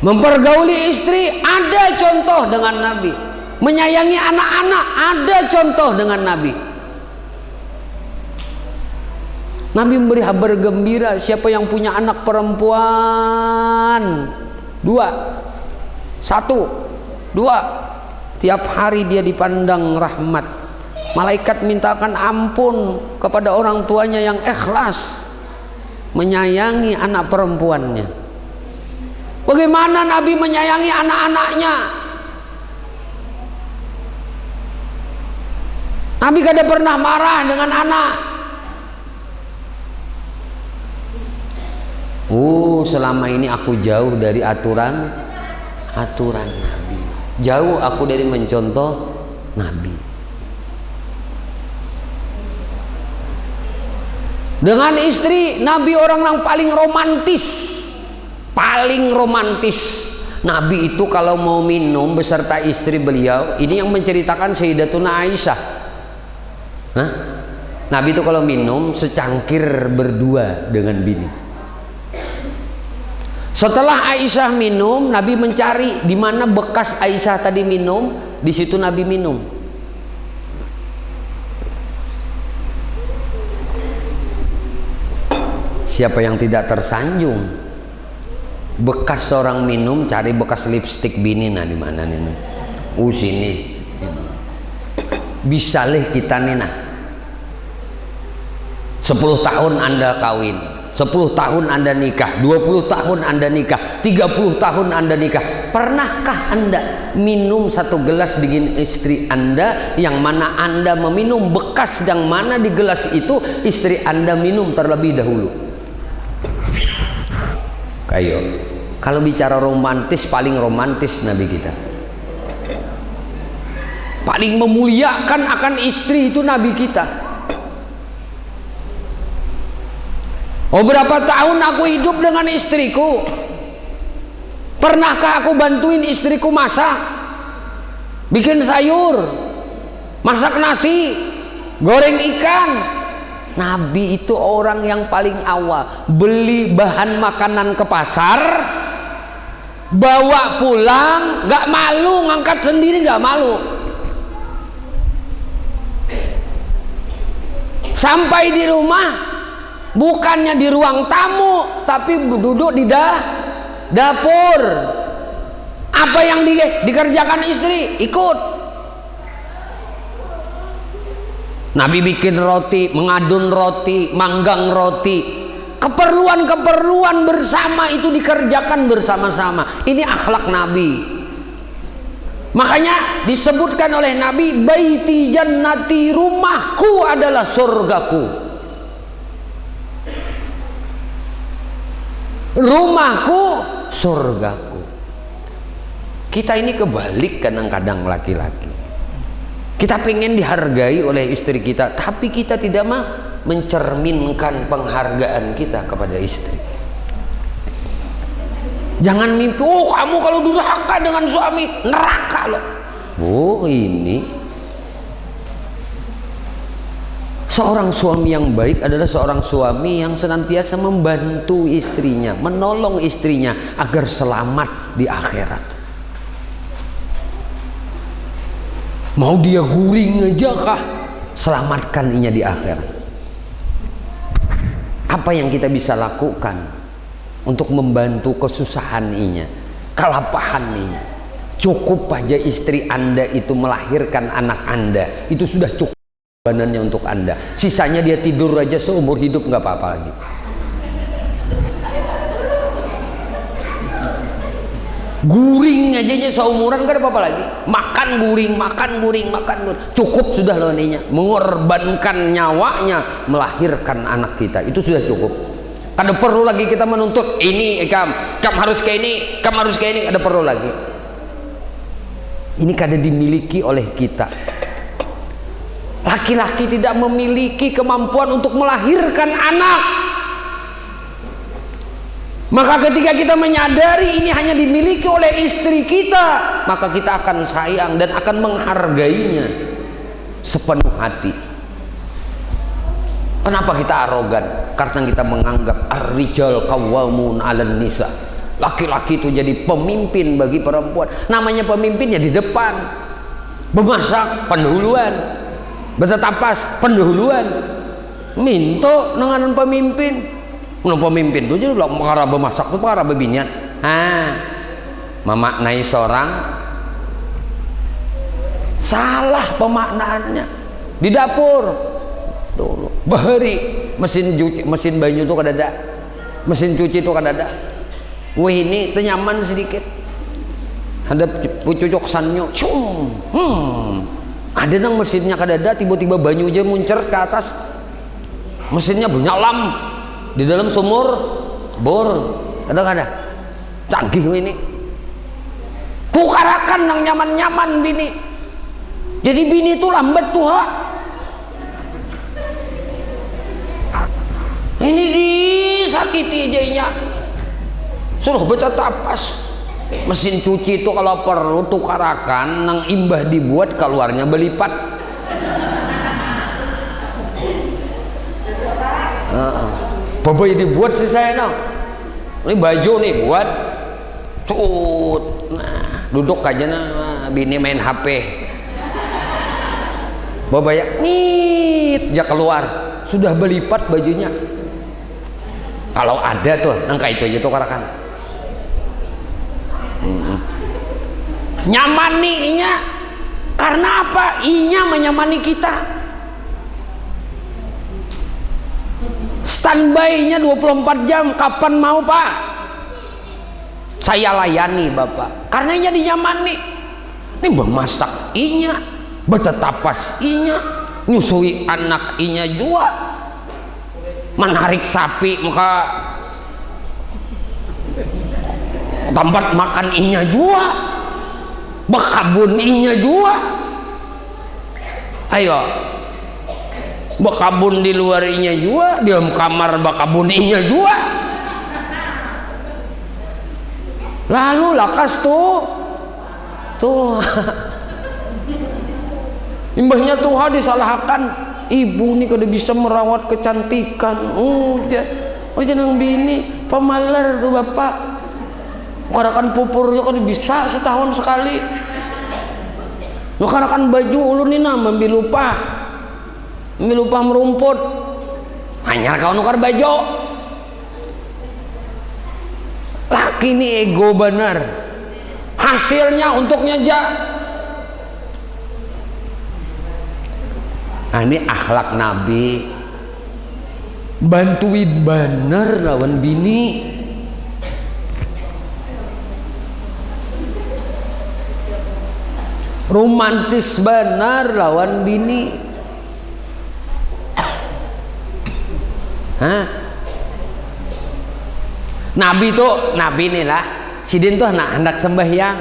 mempergauli istri ada contoh dengan Nabi, menyayangi anak-anak ada contoh dengan Nabi. Nabi memberi kabar gembira, siapa yang punya anak perempuan 2, 1, 2, tiap hari dia dipandang rahmat. Malaikat mintakan ampun kepada orang tuanya yang ikhlas menyayangi anak perempuannya. Bagaimana Nabi menyayangi anak-anaknya? Nabi kada pernah marah dengan anak. Selama ini aku jauh dari aturan Nabi, jauh aku dari mencontoh Nabi. Dengan istri Nabi orang yang paling romantis. Nabi itu kalau mau minum beserta istri beliau, ini yang menceritakan Sayyidatuna Aisyah. Nabi itu kalau minum secangkir berdua dengan bini. Setelah Aisyah minum, Nabi mencari di mana bekas Aisyah tadi minum, di situ Nabi minum. Siapa yang tidak tersanjung? Bekas seorang minum, cari bekas lipstik bini, nah di mana nih? Sini. Bisa leh kita nih nah. 10 tahun Anda kawin, 10 tahun Anda nikah, 20 tahun Anda nikah, 30 tahun Anda nikah. Pernahkah Anda minum satu gelas dengan istri Anda, yang mana Anda meminum bekas yang mana di gelas itu istri Anda minum terlebih dahulu? Kayo, kalau bicara romantis, paling romantis Nabi kita. Paling memuliakan akan istri itu Nabi kita. Berapa tahun aku hidup dengan istriku? Pernahkah aku bantuin istriku masak? Bikin sayur, masak nasi, goreng ikan? Nabi itu orang yang paling awal. Beli bahan makanan ke pasar, bawa pulang, gak malu, ngangkat sendiri gak malu. Sampai di rumah, bukannya di ruang tamu, tapi duduk di dapur. Apa yang dikerjakan istri, ikut. Nabi bikin roti, mengadun roti, manggang roti. Keperluan-keperluan bersama itu dikerjakan bersama-sama. Ini akhlak Nabi. Makanya disebutkan oleh Nabi, baiti jannati, rumahku adalah surgaku. Rumahku surgaku. Kita ini kebalik kadang-kadang laki-laki. Kita pengen dihargai oleh istri kita, tapi kita tidak mencerminkan penghargaan kita kepada istri. Jangan mimpi, kamu kalau durhaka dengan suami neraka loh. Ini seorang suami yang baik adalah seorang suami yang senantiasa membantu istrinya, menolong istrinya agar selamat di akhirat. Mau dia guring aja kah, selamatkan inya di akhirat. Apa yang kita bisa lakukan untuk membantu kesusahan inya, kelapahan inya? Cukup aja istri Anda itu melahirkan anak Anda, itu sudah cukup bebanannya untuk Anda. Sisanya dia tidur aja seumur hidup nggak apa-apa lagi. Guring aja seumuran gak ada apa-apa lagi. Makan guring, cukup sudah loh ininya. Mengorbankan nyawanya melahirkan anak kita, itu sudah cukup. Kada perlu lagi kita menuntut ini kamu harus kayak ini, kamu harus kayak ini. Kada perlu lagi. Ini kada dimiliki oleh kita. Laki-laki tidak memiliki kemampuan untuk melahirkan anak. Maka ketika kita menyadari ini hanya dimiliki oleh istri kita, maka kita akan sayang dan akan menghargainya sepenuh hati. Kenapa kita arogan? Karena kita menganggap ar-rijal qawwamun 'alan nisa. Laki-laki itu jadi pemimpin bagi perempuan. Namanya pemimpin ya di depan. Bemasak pendahuluan. Bertetapas pendahuluan. Minto nenganan pemimpin. Menang pemimpin itu jadi perkara bemasak itu perkara bebinian. Memaknai seorang salah pemaknaannya. Di dapur dulu bahari mesin banyu itu kadada, mesin cuci itu kadada. Wah ini tenyaman sedikit. Ada pucuk sanyo, ada nang mesinnya kadada, tiba-tiba banyu aja muncer ke atas. Mesinnya nyalam di dalam sumur bor, ada canggih ini. Kukarakan nang nyaman-nyaman bini. Jadi bini itu lambat tuh ha. Ini disakiti jadinya. Suruh betetapas. Mesin cuci itu kalau perlu tukarakan nang imbah dibuat keluarnya belipat. Babai dibuat sih saya no. Ini baju nih buat. Nah, duduk aja nah, bini main HP. Babai nit ya keluar sudah belipat bajunya. Kalau ada tuh angka itu aja tukarakan. Nyaman nih inya karena apa? Inya menyamani kita. Standby-nya 24 jam, kapan mau pak? Saya layani bapak karena inya dinyamani. Ini memasak inya, bertetapas inya, nyusui anak inya juga, menarik sapi maka tempat makan inya juga, bekabun inya juga. Ayo bekabun di luar inya juga, di dalam kamar bekabun inya juga. Lalu lakas tuh imbahnya Tuhan disalahkan. Ibu nih kada bisa merawat kecantikan. Jangan bini pemaler tuh bapak. Karakan pupurnya kan bisa setahun sekali. Karakan baju ulun ini membilupah merumput. Hanya kau nukar baju. Laki ini ego benar. Hasilnya untuknya aja. Nah, ini akhlak Nabi. Bantuin bener lawan bini. Romantis benar lawan bini. Nabi nih lah. Sidin tuh hendak sembahyang.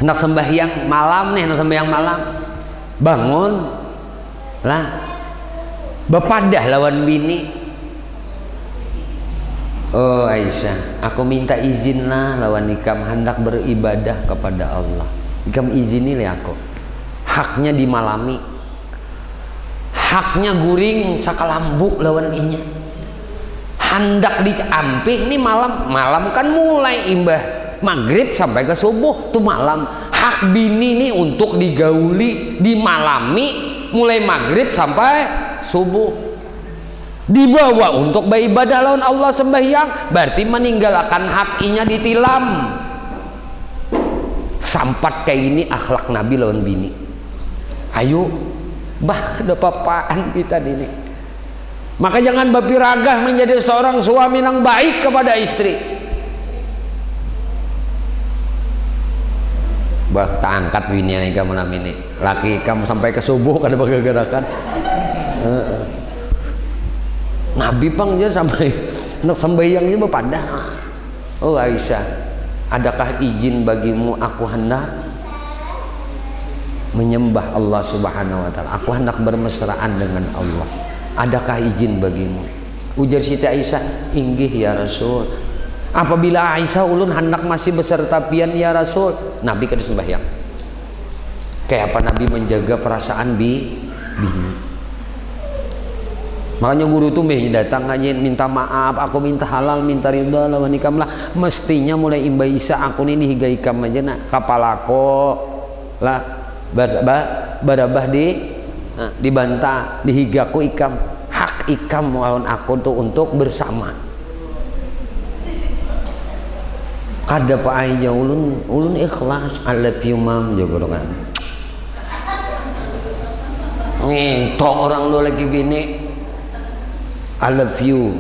Hendak sembahyang malam nih, hendak sembahyang malam. Bangun lah. Bepadah lawan bini. Oh Aisyah, aku minta izin lah lawan ikam hendak beribadah kepada Allah. Ikam izini lah aku. Haknya dimalami. Haknya guring sakalambu lawan inya. Hendak dicampih nih malam kan mulai imbah maghrib sampai ke subuh tuh malam. Hak bini nih untuk digauli, dimalami mulai maghrib sampai subuh. Dibawa untuk beribadah lawan Allah sembahyang, berarti meninggalkan hak inya ditilam. Sampat kayak ini akhlak Nabi lawan bini. Ayo bah ada papaan kita ini. Maka jangan berpiragah menjadi seorang suami yang baik kepada istri. Bah tak angkat bini kamu nam ini. Laki kamu sampai ke subuh kada bergerakan. Nabi pang dia sampai nak sembahyangnya berpadah. Oh Aisyah, adakah izin bagimu aku hendak menyembah Allah Subhanahu wa taala? Aku hendak bermesraan dengan Allah. Adakah izin bagimu? Ujar Siti Aisyah, inggih ya Rasul. Apabila Aisyah ulun hendak masih beserta pian ya Rasul, Nabi kada sembahyang. Kayak apa Nabi menjaga perasaan bini. Makanya guru tuh datang ngaji minta maaf, aku minta halal, minta ridha lawan ikam lah. Mestinya mulai imba isa aku ini higa ikam aja nak kapalako lah barabah dibantah dihigaku ikam, hak ikam lawan aku tuh untuk bersama. Kada pa aja ulun ikhlas I love you mam juga kan. Ngentok orang lu lagi bini I love you.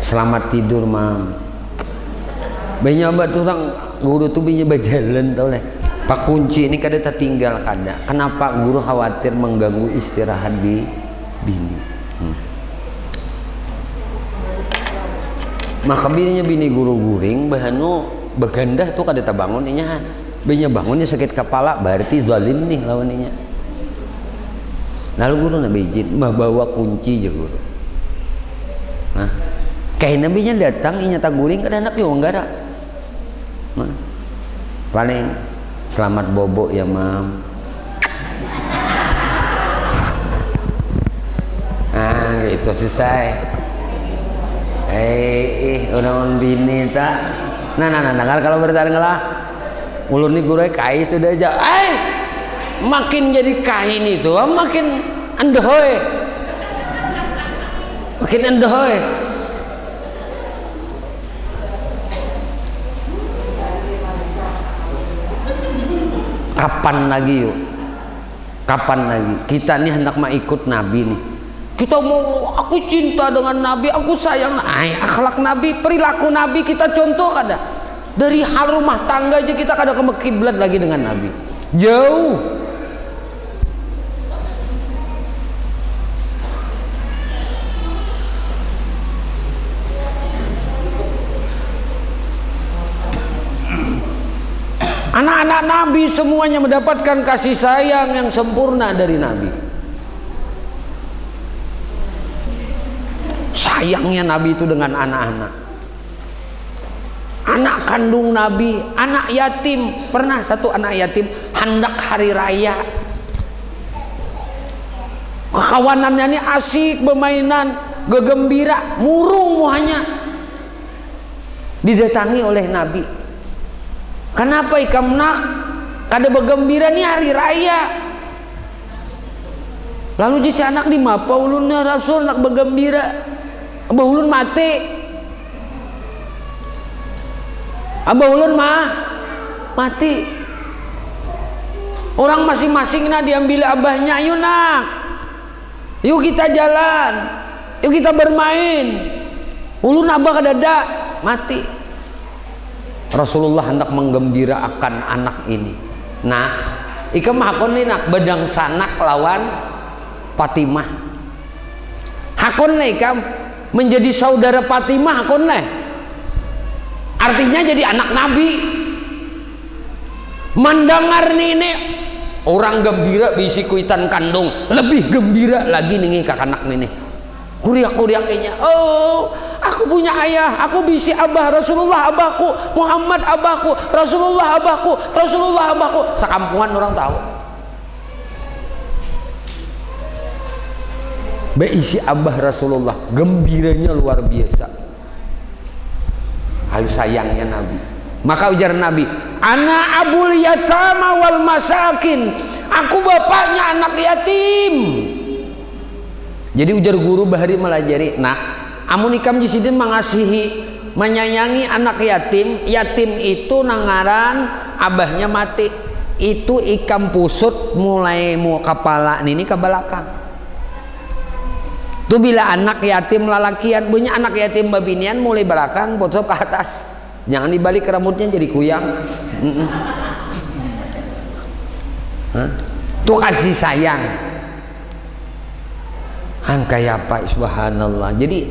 Selamat tidur mam. Banyak banget orang guru tuh banyak berjalan tau lah. Pak kunci ini kada tertinggal kada. Kenapa guru khawatir mengganggu istirahat di bini? Maka bininya bini guru guring bahanu begandah tuh kada terbangun inya. Bininya bangunnya sakit kepala berarti zalim nih lawannya. Lalu guru nabi izin bawa kunci aja guru. Nah, kayak nabinya datang inya tak guring kada anak yo enggak ada. Nah, paling selamat bobo ya mam. Ah gitu selesai. Orang bini tak. Nah kalau bertahan ngalah ulun nih guru kai sudah aja. Makin jadi kain itu makin endoy, kapan lagi yuk, kapan lagi kita nih hendak mau ikut Nabi nih, kita mau aku cinta dengan Nabi, aku sayang akhlak Nabi, perilaku Nabi kita contoh kada dari hal rumah tangga aja kita kada ke kiblat lagi dengan Nabi jauh. Anak-anak Nabi semuanya mendapatkan kasih sayang yang sempurna dari Nabi. Sayangnya Nabi itu dengan anak-anak. Anak kandung Nabi, anak yatim. Pernah satu anak yatim hendak hari raya. Kekawanannya ini asik bermainan, gegembira, murung muanya. Didatangi oleh Nabi. Kenapa ikam nak kada bergembira nih hari raya? Lalu jisi anak di mapa ulunnya Rasul nak bergembira, abah ulun mati, abah ulun mati. Orang masing-masing nah diambil abahnya, ayo nak, yuk kita jalan, yuk kita bermain. Ulun abah kadada mati. Rasulullah hendak menggembirakan anak ini. Nah, ikam hakon nih nak bedang sanak lawan Fatimah. Hakon nih ikam menjadi saudara Fatimah hakon nih. Artinya jadi anak Nabi. Mendengar nih ini orang gembira bisi kuitan kandung, lebih gembira lagi nih kakak anak nih. Kuriak-kuriaknya, oh aku punya ayah, aku bisi abah, Rasulullah abahku, Muhammad abahku, Rasulullah abahku, Rasulullah abahku. Sekampungan orang tahu beisi abah Rasulullah, gembiranya luar biasa. Halus sayangnya Nabi. Maka ujar Nabi, ana abul yatama wal masakin, aku bapaknya anak yatim. Jadi ujar guru bahari melajari, nah amun ikam jisidin mengasihi menyayangi anak yatim, yatim itu nangaran abahnya mati, itu ikam pusut mulai mau kepala ini ke belakang. Tuh bila anak yatim lalakian, punya anak yatim babinian mulai belakang pusut ke atas, jangan dibalik rambutnya jadi kuyang. Tuh kasih sayang. Kayak apa subhanallah. Jadi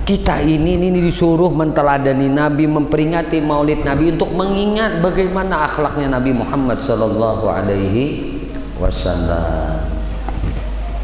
kita ini disuruh menteladani Nabi, memperingati maulid Nabi untuk mengingat bagaimana akhlaknya Nabi Muhammad sallallahu alaihi wasallam.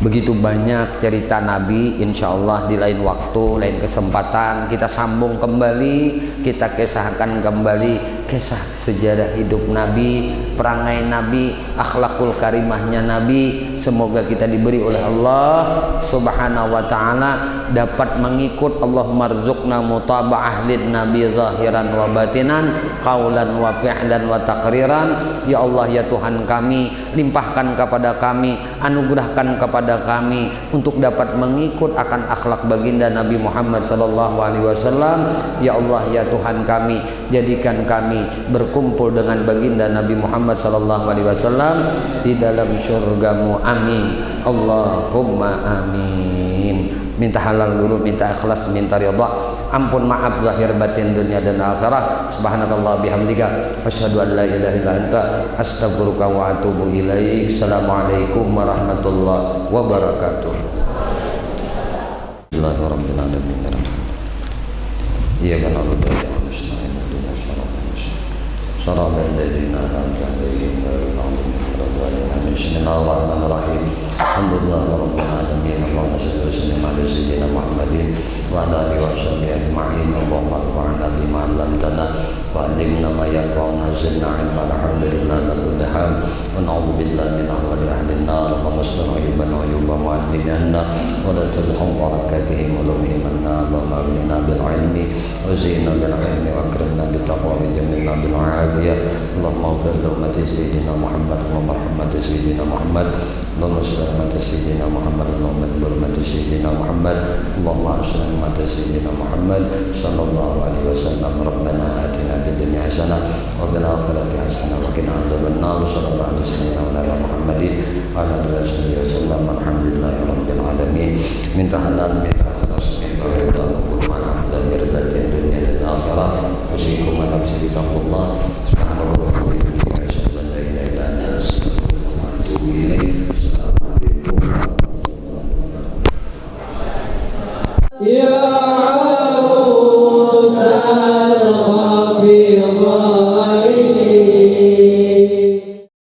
Begitu banyak cerita Nabi, insya Allah di lain waktu, lain kesempatan kita sambung kembali, kita kisahkan kembali kisah sejarah hidup Nabi, perangai Nabi, akhlakul karimahnya Nabi. Semoga kita diberi oleh Allah Subhanahu wa ta'ala dapat mengikut. Allahumma rzuqna mutaba'ah lin Nabi zahiran wa batinan, qaulan wa fi'lan wa taqriran. Ya Allah, ya Tuhan kami, limpahkan kepada kami, anugerahkan kepada kami untuk dapat mengikut akan akhlak baginda Nabi Muhammad sallallahu alaihi wasallam. Ya Allah, ya Tuhan kami, jadikan kami berkumpul dengan baginda Nabi Muhammad sallallahu alaihi wasallam di dalam surgamu. Amin. Allahumma amin. Minta halal dulu, minta ikhlas, minta ridha, ampun maaf zahir batin dunia dan akhirat. Subhanakallah bihamdika asyhadu an la ilaha illa anta astaghfiruka wa atubu ilaik. Assalamualaikum warahmatullahi wabarakatuh. Bismillahirrahmanirrahim. Iyyaka na'budu wa iyyaka nasta'in. Ihdinas siratal ladzina an'amta 'alaihim ghairil maghdubi 'alaihim. Bismillahirrahmanirrahim. Alhamdulillahirabbil alamin. Allahumma shalli wa sallim ala sayyidina Muhammadin wa ala alihi wa sahbihi ajma'in. Allahumma anfa'na bima 'allamtana wa 'allimna ma yanfa'una zidna 'ilman. Alhamdulillah ala kulli hal wa na'udzu billahi min ahwali ahli an-nar. Allahumma salli 'ibana wa yuba mu'adhdhinna wa la tadhum barakatihim wa lumihim anna. Allahumma aghnina bil 'ilmi wa zidna bil 'ilmi wa akrimna bit taqwa wa jamilna bil 'afiyah. Allahumma ighfir li ummati sayyidina Muhammad wa rahmati sayyidina Muhammad. Allahumma salli ala sayyidina Muhammad. Allahumma hurmati sayyidina Muhammad. Allahumma salli ala sayyidina Muhammad sallallahu alaihi wasallam. Rabbana atina fid dunya hasanah wa fil akhirati hasanah wa qina adzaban nar. Sallallahu alaihi wasallam ala Muhammadin wa ala alihi wasallam. Alhamdulillahirabbil alamin. Minta halal, minta ikhlas, minta ridha, maaf zahir batin dunia dan akhirat. Usikum ala taqwallah. Subhanallah wa bihamdihi asyhadu an la ilaha illa anta astaghfiruka wa atubu ilaik. Assalamualaikum warahmatullahi wabarakatuh.